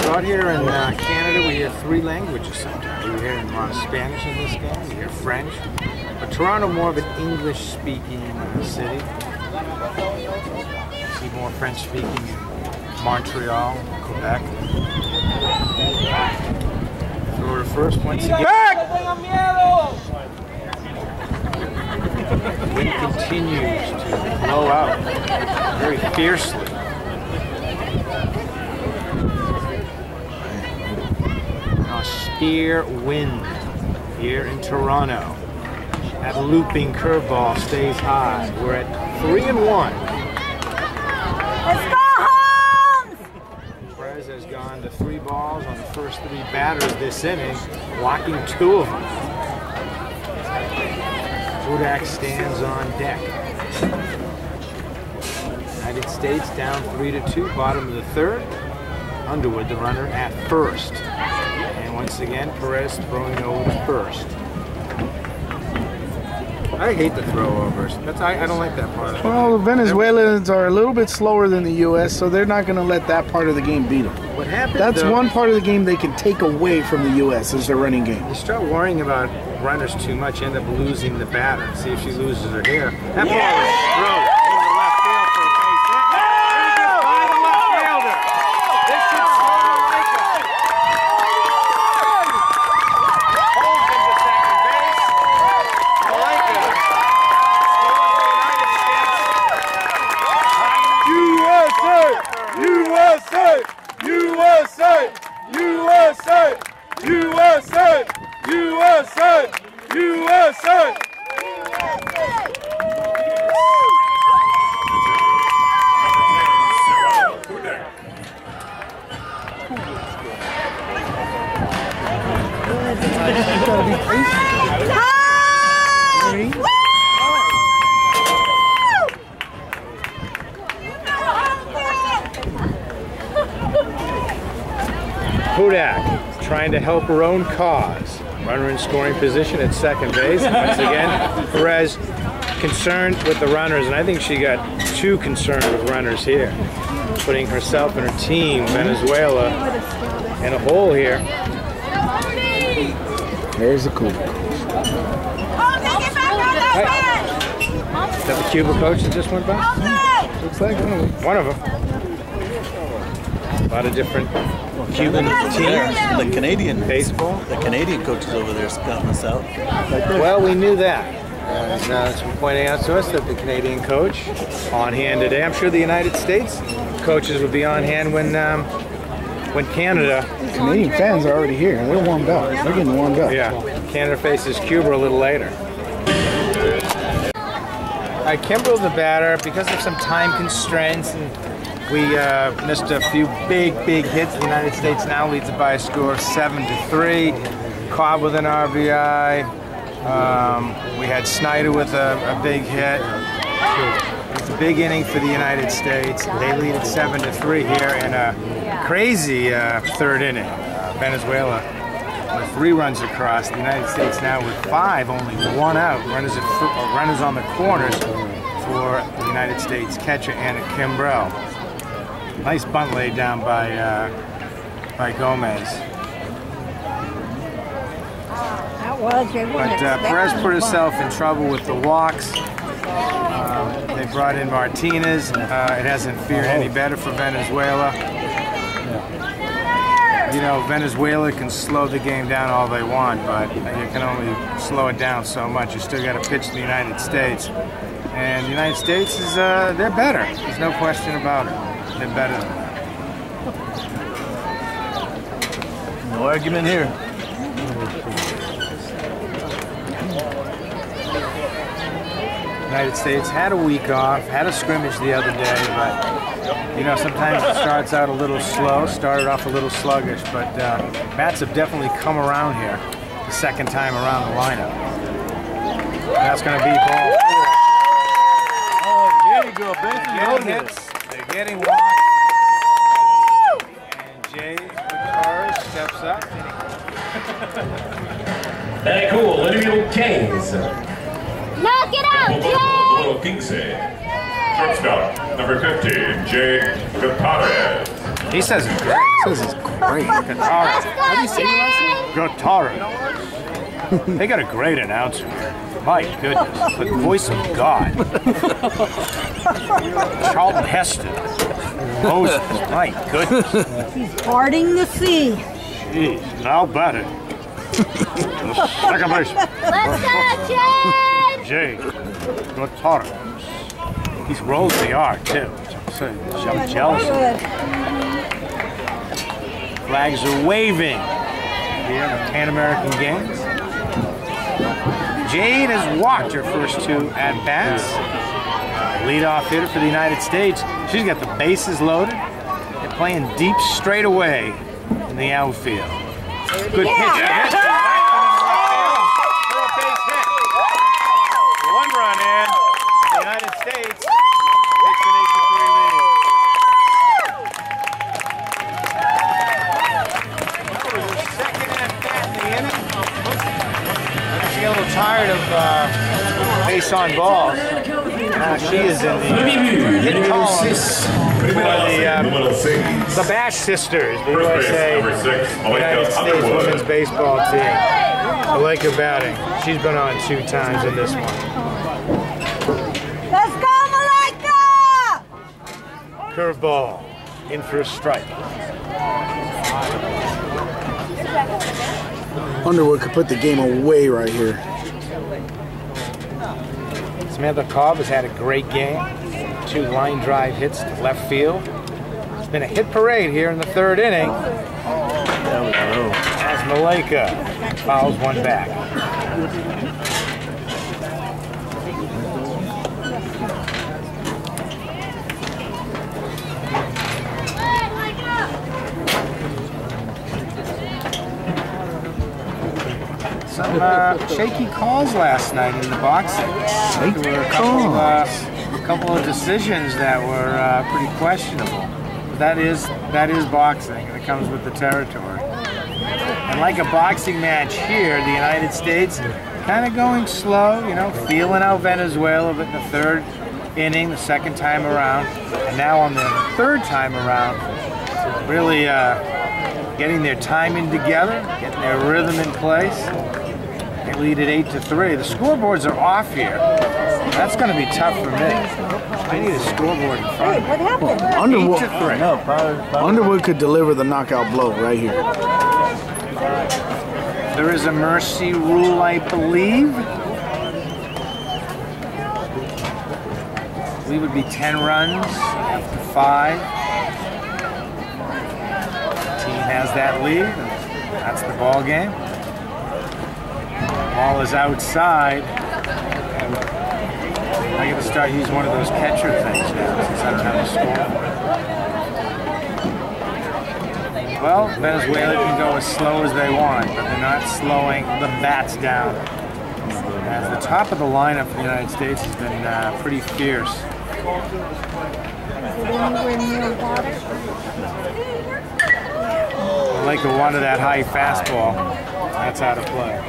Out here in Canada, we hear 3 languages sometimes. We hear a lot of Spanish in this game, we hear French. But Toronto, more of an English-speaking city. See more French-speaking in Montreal, Quebec. Throw to first once again. Back! Wind continues to blow out very fiercely. Austere wind here in Toronto. That looping curveball stays high. We're at 3-1. Let's go, Holmes! Perez has gone to 3 balls on the first 3 batters this inning, walking 2 of them. Hudak stands on deck. United States down 3-2, bottom of the 3rd. Underwood, the runner, at first. And once again, Perez throwing over to first. I hate the throwovers. I don't like that part of it. Well, the Venezuelans are a little bit slower than the U.S., so they're not going to let that part of the game beat them. What happened? That's one part of the game they can take away from the U.S. is their running game. You start worrying about runners too much, you end up losing the batter. See if she loses her hair. That ball is stroked into left field for a base hit. By the left fielder. This should score like it. Holmes into second base. I like it. USA! USA! USA! USA! USA! USA! Hudak trying to help her own cause. Runner in scoring position at second base. Once again, Perez concerned with the runners, and I think she got too concerned with runners here. Putting herself and her team, Venezuela, in a hole here. There's a cool. Is that the Cuba coach that just went by? Looks like One of them. A lot of different Cuban teams. The Canadian Baseball. The Canadian coaches over there scouting us out. Well, we knew that. And it's been pointing out to us that the Canadian coach on hand today. I'm sure the United States coaches will be on hand when Canada. Canadian fans are already here. They're warmed up. They're getting warmed up. Yeah, Canada faces Cuba a little later. All right, Kimbrell's the batter because of some time constraints, and we missed a few big hits. The United States now leads it by a score of 7-3. Cobb with an RBI. We had Snyder with a big hit. It's a big inning for the United States. They lead it 7-3 here in a crazy 3rd inning. Venezuela with 3 runs across. The United States now with 5, only 1 out. Runners on the corners for the United States catcher Anna Kimbrell. Nice bunt laid down by Gomez. But Perez put herself in trouble with the walks. They brought in Martinez. It hasn't fared any better for Venezuela. You know, Venezuela can slow the game down all they want, but you can only slow it down so much. You still got to pitch the United States. And the United States is, they're better. There's no question about it. They're better than that. No argument here. United States had a week off, had a scrimmage the other day, but you know, sometimes it starts out a little slow, started off a little sluggish, but bats have definitely come around here the second time around the lineup. That's going to be ball 4. Oh, there you go, baby. Getting hits, they're getting walks, and Jay Torres steps up. Very cool, Little Kings. Knock it out, Jay! Número 15. Shortstop, number 50, Jay Gutierrez. He says it's great. He says it's great. Gutierrez. How do you say the last name? Gutierrez. They got a great announcer. My goodness, the voice of God. Charlton Heston. Moses, my goodness. He's parting the sea. Jeez, now better. Second baseman. Let's go, Jay! Jay Gutierrez. He's rolls the R too. So I'm jealous. Flags are waving here in the Pan American Games. Jade has walked her first 2 at-bats. Leadoff hitter for the United States. She's got the bases loaded. They're playing deep straight away in the outfield. Good pitch. Yeah. For a base hit. 1 run in. The United States takes an 8-3 lead. That was her second at-bat in the inning. She got a little tired of base on balls. She is in the hit column for the Bash Sisters, the USA United States women's baseball team. Malika batting. She's been on 2 times in this one. Let's go, Malika! Curveball in for a strike. Underwood could put the game away right here. Samantha Cobb has had a great game. 2 line drive hits to left field. It's been a hit parade here in the 3rd inning. As Malika fouls one back. Some shaky calls last night in the boxing. There were a couple of decisions that were pretty questionable. But that is boxing, and it comes with the territory. And like a boxing match here, the United States kind of going slow, you know, feeling out Venezuela in the 3rd inning, the 2nd time around, and now on the 3rd time around, really getting their timing together, getting their rhythm in place. They lead at 8-3. The scoreboards are off here. That's going to be tough for me. I need a scoreboard in front of me. What happened? Underwood, 8-3. No, probably. Underwood could deliver the knockout blow right here. There is a mercy rule, I believe. We would be 10 runs after 5. The team has that lead. That's the ball game. Ball is outside. I got to start using one of those catcher things now since I don't have a score. Well, Venezuela can go as slow as they want, but they're not slowing the bats down. As the top of the lineup for the United States has been pretty fierce. Malika wanted that high fastball. That's out of play.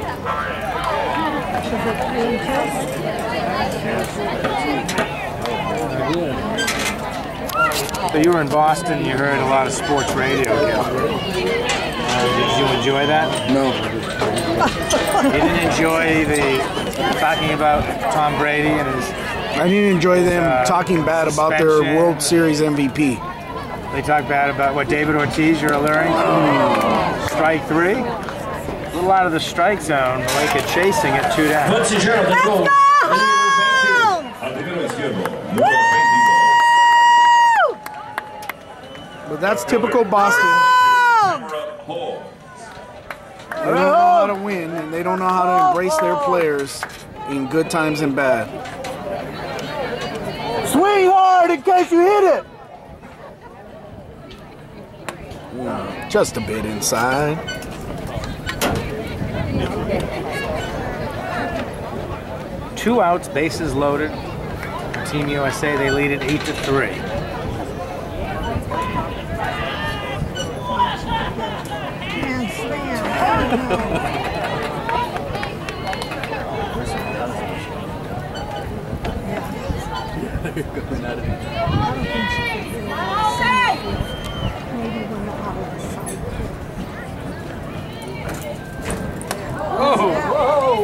So you were in Boston, you heard a lot of sports radio. Did you enjoy that? No. You didn't enjoy the talking about Tom Brady and his... I didn't enjoy them talking bad about their suspension. World Series MVP. They talk bad about what, David Ortiz, you're alluring? Strike 3. A little out of the strike zone. Malika chasing it 2 down. Let's go home! But that's typical Boston. Oh! They don't know how to win, and they don't know how to embrace their players in good times and bad. Swing hard in case you hit it. Just a bit inside. Two outs, bases loaded. Team USA, they lead it 8-3.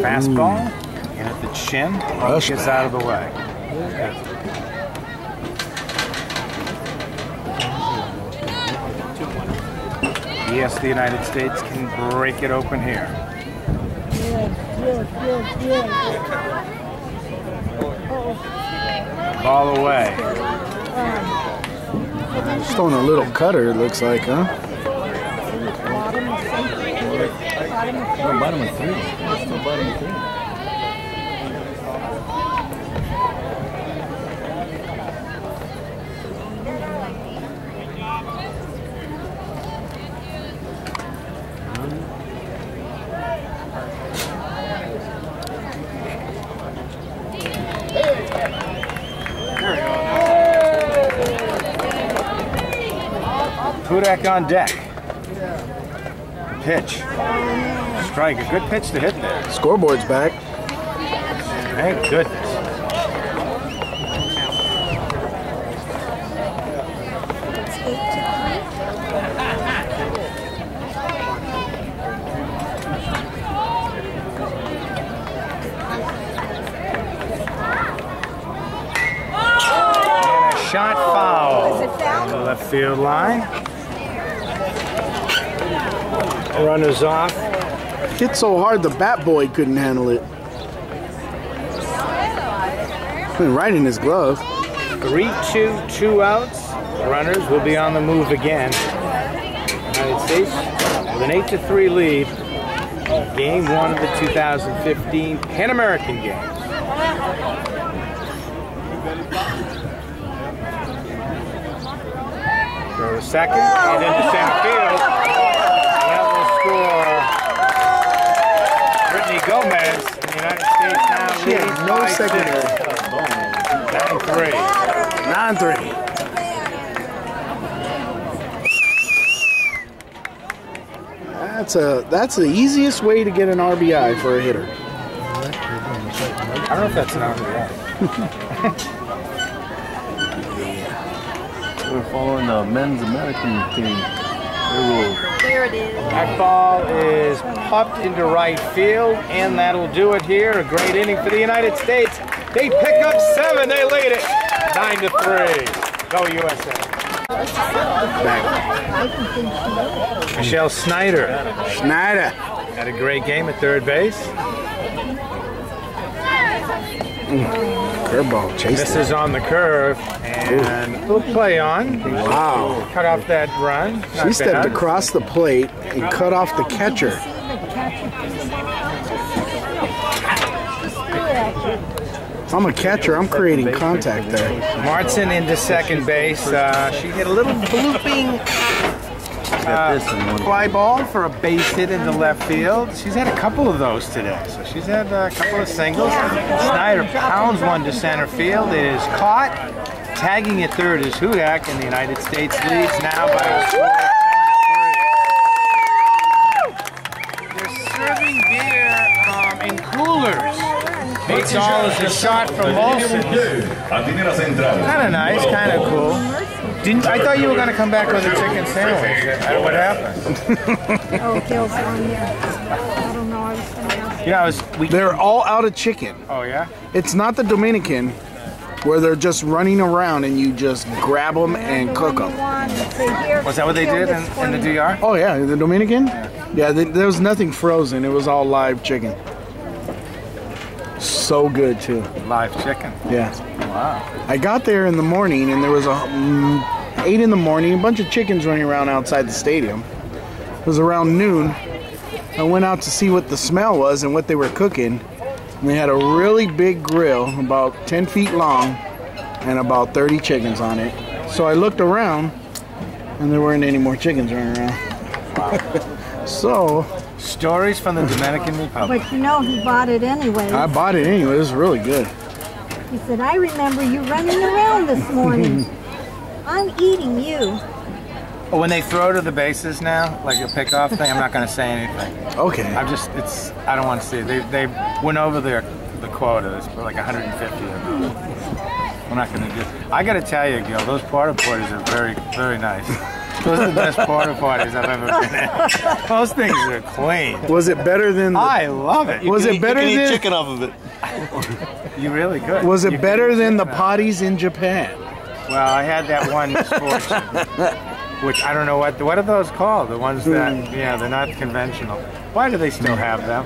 Fastball, and at the chin, gets out of the way. Yes, the United States can break it open here. Ball away. Just throwing a little cutter, it looks like, huh? Bottom of 3. Still bottom of 3. Hudak on deck. Pitch. Strike. A good pitch to hit there. Scoreboard's back. Thank goodness. And a shot foul. On the left field line. Runners off. Hit so hard the bat boy couldn't handle it. Went right in his glove. 3-2, 2 outs. Runners will be on the move again. United States with an 8-3 lead. Game 1 of the 2015 Pan American Games. Throw to second and into center field. That will score Brittany Gomez. And the United States now She had leads no by secondary. 9-3. 9-3. That's the easiest way to get an RBI for a hitter. I don't know if that's an RBI. We're following the men's American team. There it is. That ball is popped into right field, and that'll do it here. A great inning for the United States. They pick up 7. They lead it 9-3. Go USA. Back. Michelle Snyder Schneider. had a great game at third base. Curveball chased This it. is on the curve, and a little play on. Wow. Cut off that run. Not She stepped bad. across the plate and cut off the catcher. If I'm a catcher, I'm creating contact there. Martin into second base. She hit a little blooping fly ball for a base hit into left field. She's had a couple of those today. So she's had a couple of singles. Snyder pounds one to center field. It is caught. Tagging at third is Hudak, and the United States leads now by a score of 3. They're serving beer in coolers. $8 a shot from Molson. Kind of nice, kind of cool. I thought you were going to come back with a chicken sandwich. What happened? Oh, Gil's on here. I don't know. I was going to ask. You know, They're all out of chicken. Oh, yeah? It's not the Dominican where they're just running around and you just grab them and cook them. Was that what they did in the DR? Oh yeah, the Dominican? Yeah, there was nothing frozen. It was all live chicken. So good too. Live chicken. Yeah. Wow. I got there in the morning and there was 8 in the morning, a bunch of chickens running around outside the stadium. It was around noon. I went out to see what the smell was and what they were cooking. And they had a really big grill, about 10 feet long, and about 30 chickens on it. So I looked around, and there weren't any more chickens running around. So, stories from the Dominican Republic. But you know, he bought it anyway. I bought it anyway. It was really good. He said, I remember you running around this morning. I'm eating you. But when they throw to the bases now, like a pickoff thing, I'm not going to say anything. Okay. I don't want to see it. They went over the quota. There's like 150 of them. We're not going to do it. I got to tell you, Gil, those porta potties are very, very nice. Those are the best porta potties I've ever been in. Those things are clean. Was it better than the... I love it. Was it better you can than... eat chicken off of it. You really good. Was it better than the potty? potties in Japan? Well, I had that one misfortune, which I don't know what are those called? The ones that, yeah, they're not conventional. Why do they still have them?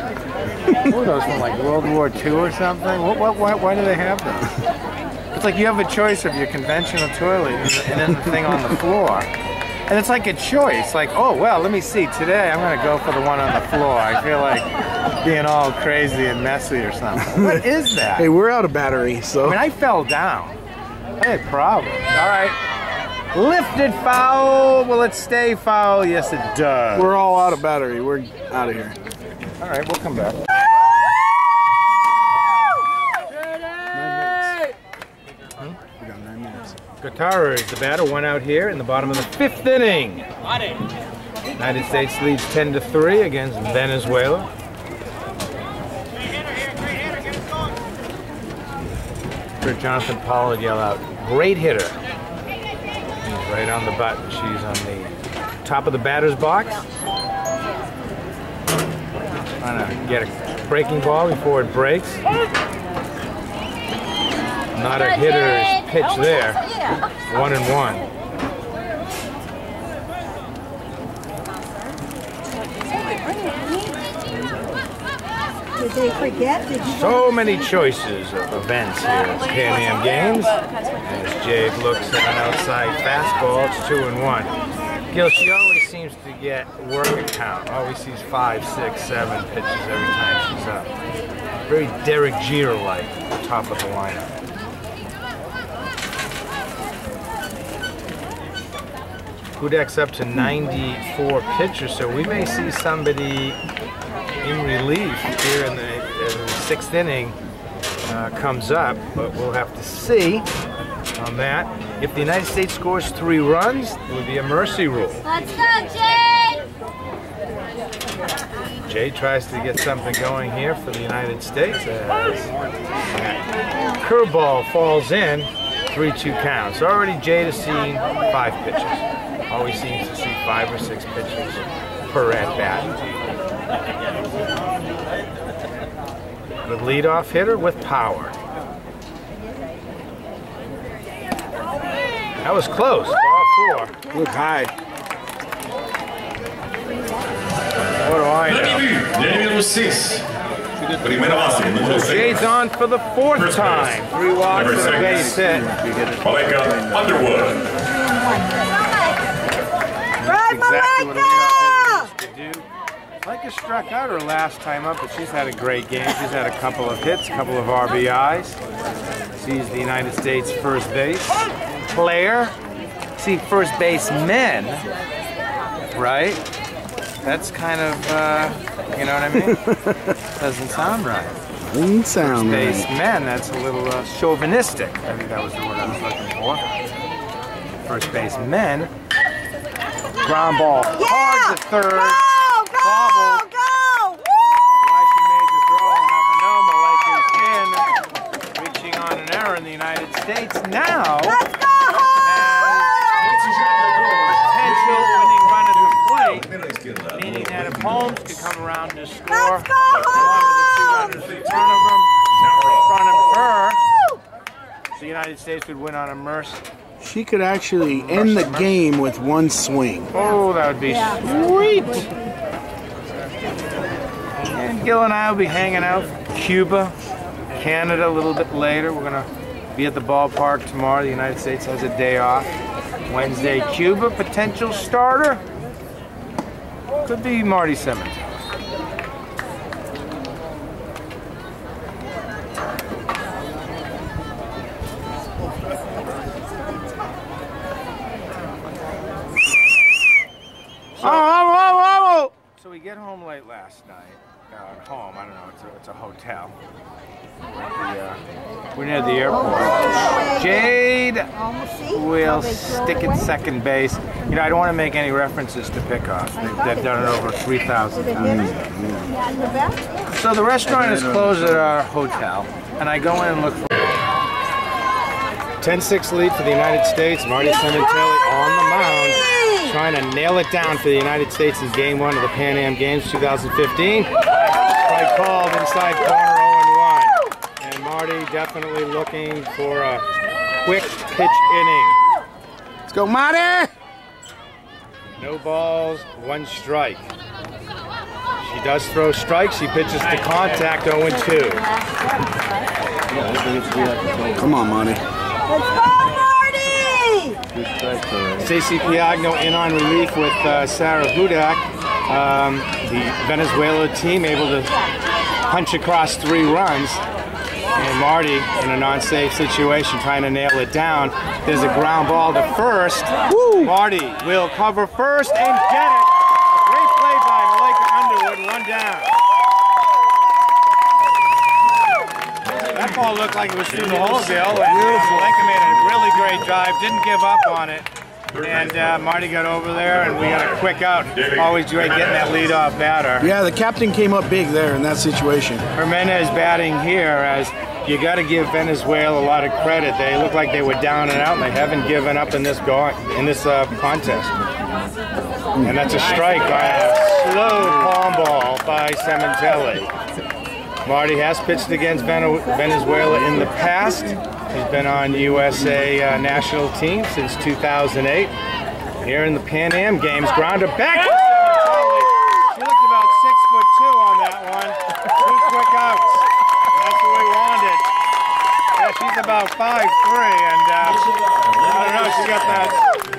What were those from, like World War II or something? Why do they have them? It's like you have a choice of your conventional toilet and then the thing on the floor. And it's like a choice, like, oh, well, let me see. Today I'm going to go for the one on the floor. I feel like being all crazy and messy or something. What is that? Hey, we're out of battery, so... I mean, I fell down. I had problems. All right. Lifted foul. Will it stay foul? Yes, it does. We're all out of battery. We're out of here. All right, we'll come back. 9 minutes. We got 9 minutes. Guitarers, the batter went out here in the bottom of the 5th inning. United States leads 10-3 against Venezuela. Heard Jonathan Pollard yell out, "Great hitter." He's right on the button. She's on the top of the batter's box. Trying to get a breaking ball before it breaks. Not a hitter's pitch there. 1-1. Did they forget? So many choices of events here at Pan Am Games. As Jade looks at an outside fastball, it's 2-1. Gil, she always seems to get work account. Always sees 5, 6, 7 pitches every time she's up. Very Derek Jeter-like, top of the lineup. Hudek's up to 94 pitchers, so we may see somebody in relief here in the 6th inning comes up, but we'll have to see on that. If the United States scores 3 runs, it would be a mercy rule. Let's go, Jay! Jay tries to get something going here for the United States. Curveball falls in, 3-2 counts. Already Jade has seen 5 pitches. Always seems to see 5 or 6 pitches per at-bat. The leadoff hitter with power. That was close. Ball 4. Look high. What do I know? Número 6. Primera base, número 6. Jade's on for the 4th time. 3 walks and a base hit. Malika Underwood. Right, Exactly what a leadoff Malika! hitter used to do. Malika struck out her last time up, but she's had a great game. She's had a couple of hits, a couple of RBIs. She's the United States first base player. See, first base men, right? That's kind of, you know what I mean? Doesn't sound right. Doesn't sound First base right. men, that's a little chauvinistic. I think that was the word I was looking for. First base men. Ground ball hard to third. Go! Bobble. Go! Woo! Why she made the throw, I'll never know. Malika's in, reaching on an error in the United States. Now, Let's go! potential winning run at the plate, meaning that if Holmes could come around to score, Let's go, along with the 2 runners in front of him, in front of her, the United States would win on a mercy. She could actually end the game with 1 swing. Oh, that would be sweet. And Gil and I will be hanging out for Cuba, Canada a little bit later. We're going to be at the ballpark tomorrow. The United States has a day off. Wednesday, Cuba, potential starter. Could be Marty Simmons. So we get home late last night. Home, I don't know, it's a hotel. We're near the airport. Jade will stick at second base. You know, I don't want to make any references to pickoff. They've done it over 3,000 times. So the restaurant is closed at our hotel, and I go in and look for 10-6 lead for the United States. Marty Cementelli on the mound, trying to nail it down for the United States in Game 1 of the Pan Am Games 2015. Strike called inside corner 0-1. And Marty definitely looking for a quick pitch inning. Let's go, Marty! No balls, 1 strike. She does throw strikes. She pitches to contact 0-2. Come on, Marty. Let's go, Marty! Stacey Piagno in on relief with Sarah Hudak. The Venezuela team able to punch across 3 runs. And Marty in a non-safe situation trying to nail it down. There's a ground ball to first. Woo! Marty will cover first and get it. A great play by Malika Underwood, 1 down. That ball looked like it was through the hole, Bill. And Malika made a really great drive, didn't give up on it. And Marty got over there, and we got a quick out. Always great getting that leadoff batter. Yeah, the captain came up big there in that situation. Jimenez batting here, as you got to give Venezuela a lot of credit. They look like they were down and out, and they haven't given up in this contest. And that's a strike by a slow palm ball by Cementelli. Marty has pitched against Venezuela in the past. He's been on USA national team since 2008. Here in the Pan Am Games, grounder back. She looked about 6'2" on that one. 2 quick outs. That's what we wanted. Yeah, she's about 5'3", and I don't know.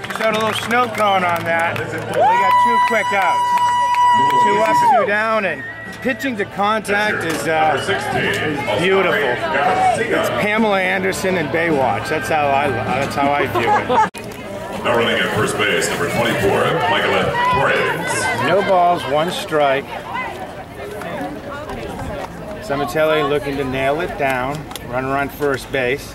She showed a little snow cone on that. We got 2 quick outs. 2 up, 2 down, and pitching to contact is beautiful. It's Pamela Anderson and Baywatch. That's how I view it. Now running at first base, number 24, Michael Torres. No balls, 1 strike. Cementelli looking to nail it down. Runner on first base.